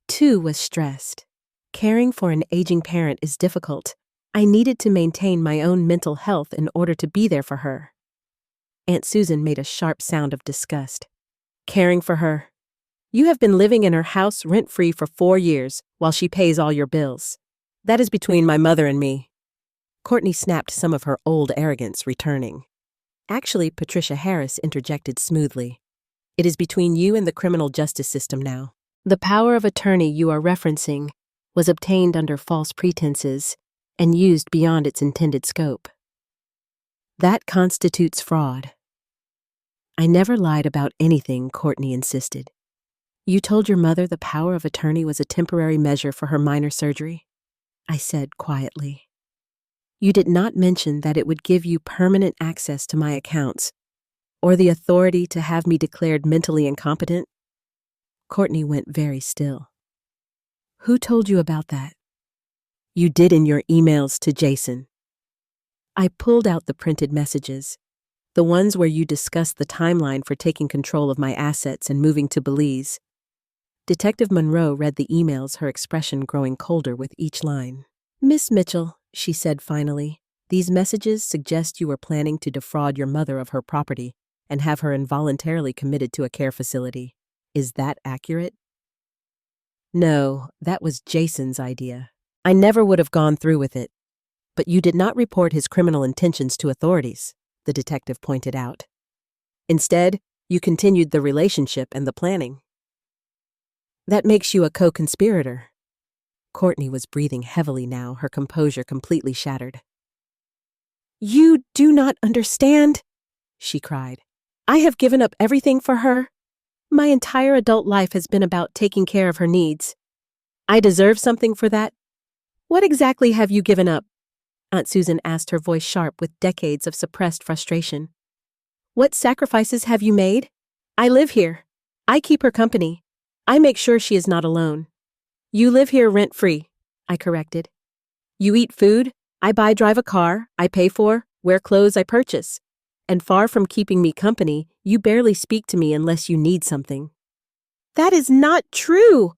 Too was stressed. Caring for an aging parent is difficult. I needed to maintain my own mental health in order to be there for her. Aunt Susan made a sharp sound of disgust. Caring for her? You have been living in her house rent-free for 4 years while she pays all your bills. That is between my mother and me. Courtney snapped some of her old arrogance, returning. Actually, Patricia Harris interjected smoothly. It is between you and the criminal justice system now. The power of attorney you are referencing was obtained under false pretenses and used beyond its intended scope. That constitutes fraud. I never lied about anything, Courtney insisted. You told your mother the power of attorney was a temporary measure for her minor surgery? I said quietly. You did not mention that it would give you permanent access to my accounts, or the authority to have me declared mentally incompetent? Courtney went very still. Who told you about that? You did in your emails to Jason. I pulled out the printed messages, the ones where you discussed the timeline for taking control of my assets and moving to Belize. Detective Monroe read the emails, her expression growing colder with each line. Miss Mitchell, she said finally, these messages suggest you were planning to defraud your mother of her property and have her involuntarily committed to a care facility. Is that accurate? No, that was Jason's idea. I never would have gone through with it. But you did not report his criminal intentions to authorities, the detective pointed out. Instead, you continued the relationship and the planning. That makes you a co-conspirator. Courtney was breathing heavily now, her composure completely shattered. You do not understand, she cried. I have given up everything for her. My entire adult life has been about taking care of her needs. I deserve something for that. What exactly have you given up? Aunt Susan asked, her voice sharp with decades of suppressed frustration. What sacrifices have you made? I live here. I keep her company. I make sure she is not alone. You live here rent-free, I corrected. You eat food, I drive a car, I pay for, wear clothes I purchase. And far from keeping me company, you barely speak to me unless you need something. That is not true,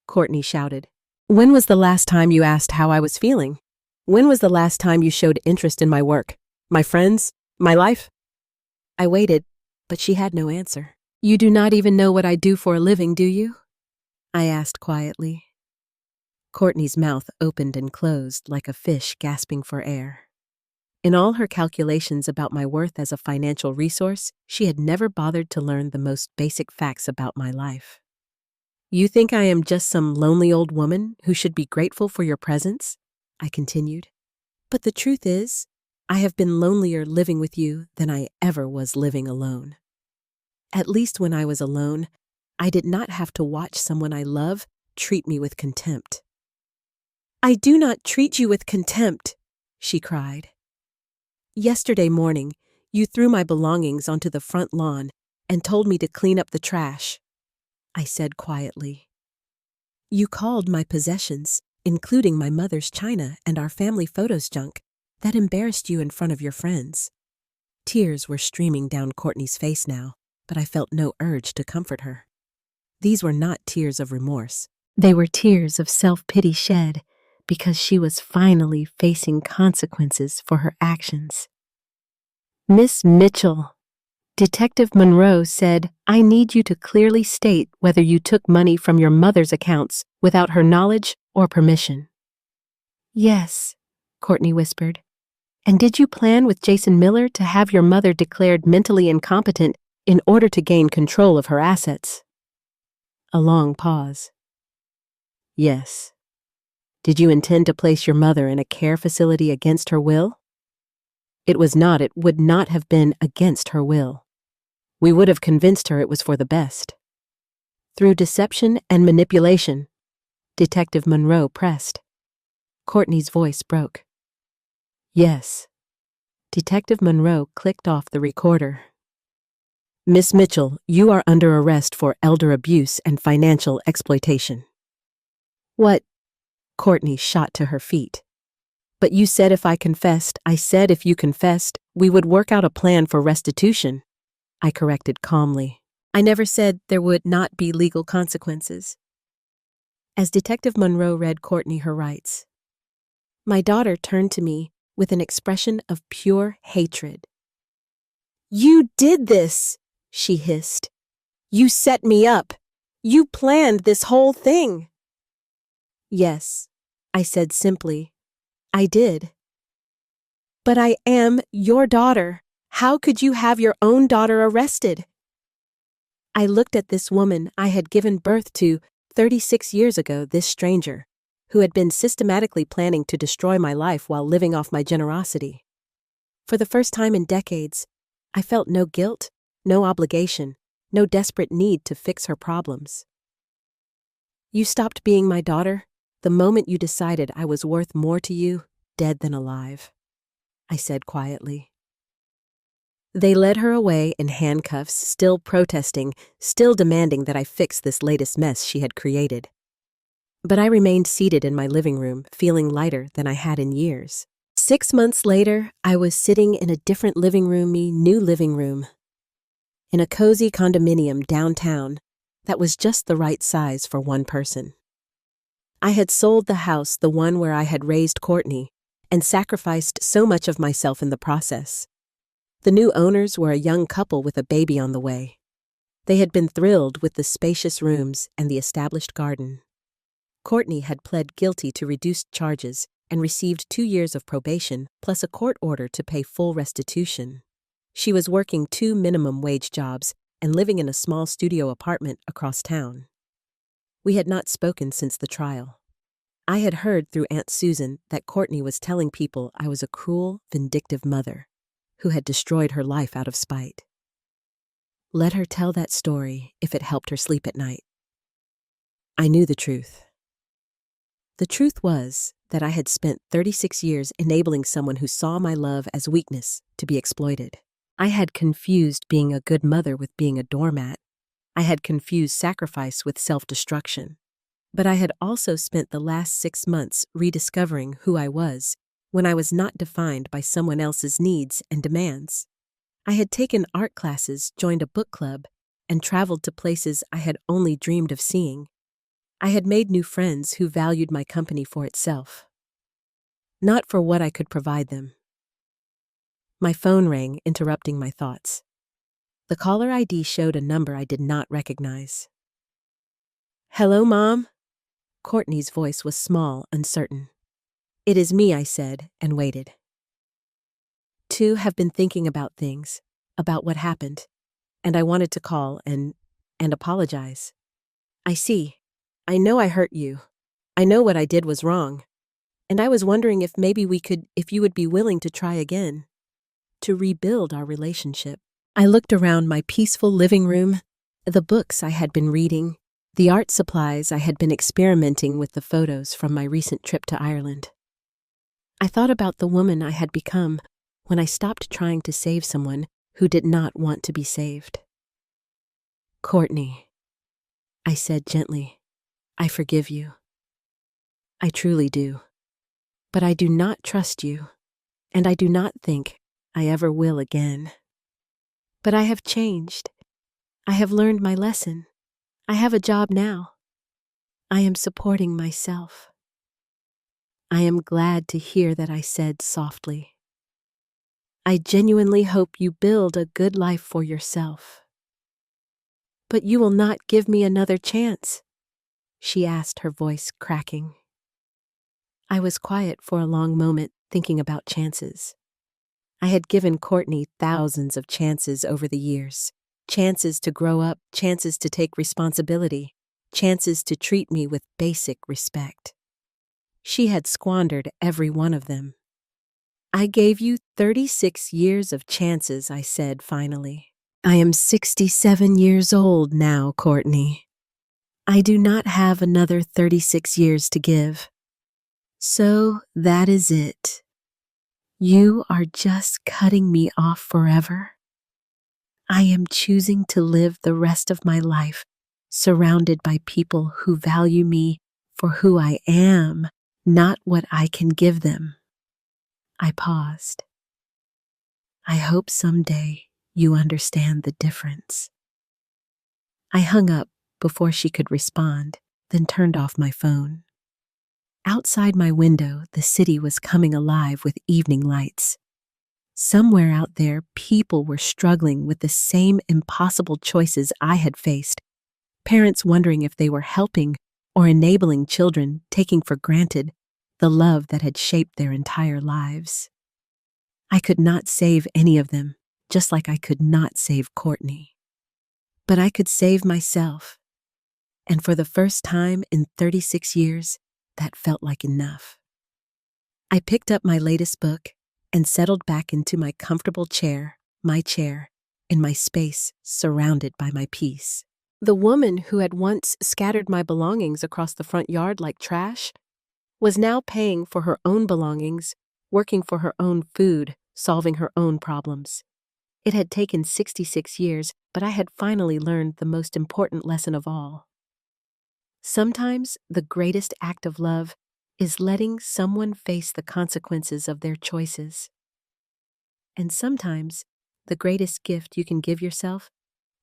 Courtney shouted. When was the last time you asked how I was feeling? When was the last time you showed interest in my work, my friends, my life? I waited, but she had no answer. You do not even know what I do for a living, do you? I asked quietly. Courtney's mouth opened and closed like a fish gasping for air. In all her calculations about my worth as a financial resource, she had never bothered to learn the most basic facts about my life. You think I am just some lonely old woman who should be grateful for your presence? I continued. But the truth is, I have been lonelier living with you than I ever was living alone. At least when I was alone, I did not have to watch someone I love treat me with contempt. I do not treat you with contempt, she cried. Yesterday morning, you threw my belongings onto the front lawn and told me to clean up the trash. I said quietly. You called my possessions, including my mother's china and our family photos junk, that embarrassed you in front of your friends. Tears were streaming down Courtney's face now, but I felt no urge to comfort her. These were not tears of remorse. They were tears of self-pity shed because she was finally facing consequences for her actions. Miss Mitchell, Detective Monroe said, I need you to clearly state whether you took money from your mother's accounts without her knowledge or permission. Yes, Courtney whispered. And did you plan with Jason Miller to have your mother declared mentally incompetent in order to gain control of her assets? A long pause. Yes. Did you intend to place your mother in a care facility against her will? It would not have been against her will. We would have convinced her it was for the best. Through deception and manipulation, Detective Monroe pressed. Courtney's voice broke. Yes. Detective Monroe clicked off the recorder. Miss Mitchell, you are under arrest for elder abuse and financial exploitation. What? Courtney shot to her feet. But you said if I said if you confessed, we would work out a plan for restitution, I corrected calmly. I never said there would not be legal consequences. As Detective Monroe read Courtney her rights, my daughter turned to me with an expression of pure hatred. You did this, she hissed. You set me up. You planned this whole thing. Yes, I said simply. I did. But I am your daughter. How could you have your own daughter arrested? I looked at this woman I had given birth to 36 years ago, this stranger, who had been systematically planning to destroy my life while living off my generosity. For the first time in decades, I felt no guilt, no obligation, no desperate need to fix her problems. You stopped being my daughter the moment you decided I was worth more to you, dead than alive, I said quietly. They led her away in handcuffs, still protesting, still demanding that I fix this latest mess she had created. But I remained seated in my living room, feeling lighter than I had in years. 6 months later, I was sitting in a different new living room, in a cozy condominium downtown that was just the right size for one person. I had sold the house, the one where I had raised Courtney, and sacrificed so much of myself in the process. The new owners were a young couple with a baby on the way. They had been thrilled with the spacious rooms and the established garden. Courtney had pled guilty to reduced charges and received 2 years of probation plus a court order to pay full restitution. She was working 2 minimum wage jobs and living in a small studio apartment across town. We had not spoken since the trial. I had heard through Aunt Susan that Courtney was telling people I was a cruel, vindictive mother who had destroyed her life out of spite. Let her tell that story if it helped her sleep at night. I knew the truth. The truth was that I had spent 36 years enabling someone who saw my love as weakness to be exploited. I had confused being a good mother with being a doormat. I had confused sacrifice with self-destruction. But I had also spent the last 6 months rediscovering who I was when I was not defined by someone else's needs and demands. I had taken art classes, joined a book club, and traveled to places I had only dreamed of seeing. I had made new friends who valued my company for itself, not for what I could provide them. My phone rang, interrupting my thoughts. The caller ID showed a number I did not recognize. Hello, Mom? Courtney's voice was small, uncertain. It is me, I said, and waited. Two have been thinking about things, about what happened, and I wanted to call and apologize. I see. I know I hurt you. I know what I did was wrong. And I was wondering if you would be willing to try again, to rebuild our relationship. I looked around my peaceful living room, the books I had been reading, the art supplies I had been experimenting with, the photos from my recent trip to Ireland. I thought about the woman I had become when I stopped trying to save someone who did not want to be saved. Courtney, I said gently, I forgive you. I truly do. But I do not trust you, and I do not think I ever will again. But I have changed. I have learned my lesson. I have a job now. I am supporting myself. I am glad to hear that, I said softly. I genuinely hope you build a good life for yourself. But you will not give me another chance, she asked, her voice cracking. I was quiet for a long moment, thinking about chances. I had given Courtney thousands of chances over the years. Chances to grow up, chances to take responsibility, chances to treat me with basic respect. She had squandered every one of them. I gave you 36 years of chances, I said finally. I am 67 years old now, Courtney. I do not have another 36 years to give. So that is it. You are just cutting me off forever. I am choosing to live the rest of my life surrounded by people who value me for who I am, not what I can give them. I paused. I hope someday you understand the difference. I hung up before she could respond, then turned off my phone. Outside my window, the city was coming alive with evening lights. Somewhere out there, people were struggling with the same impossible choices I had faced, parents wondering if they were helping or enabling children, taking for granted the love that had shaped their entire lives. I could not save any of them, just like I could not save Courtney. But I could save myself. And for the first time in 36 years, that felt like enough. I picked up my latest book and settled back into my comfortable chair, in my space, surrounded by my peace. The woman who had once scattered my belongings across the front yard like trash was now paying for her own belongings, working for her own food, solving her own problems. It had taken 66 years, but I had finally learned the most important lesson of all. Sometimes the greatest act of love is letting someone face the consequences of their choices. And sometimes the greatest gift you can give yourself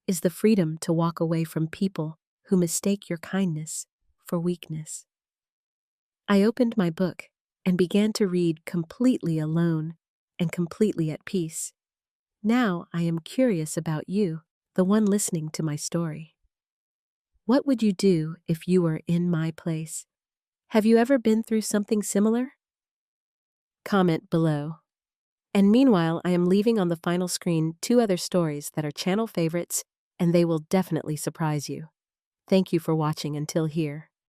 is the freedom to walk away from people who mistake your kindness for weakness. I opened my book and began to read completely alone and completely at peace. Now I am curious about you, the one listening to my story. What would you do if you were in my place? Have you ever been through something similar? Comment below. And meanwhile, I am leaving on the final screen 2 other stories that are channel favorites, and they will definitely surprise you. Thank you for watching until here.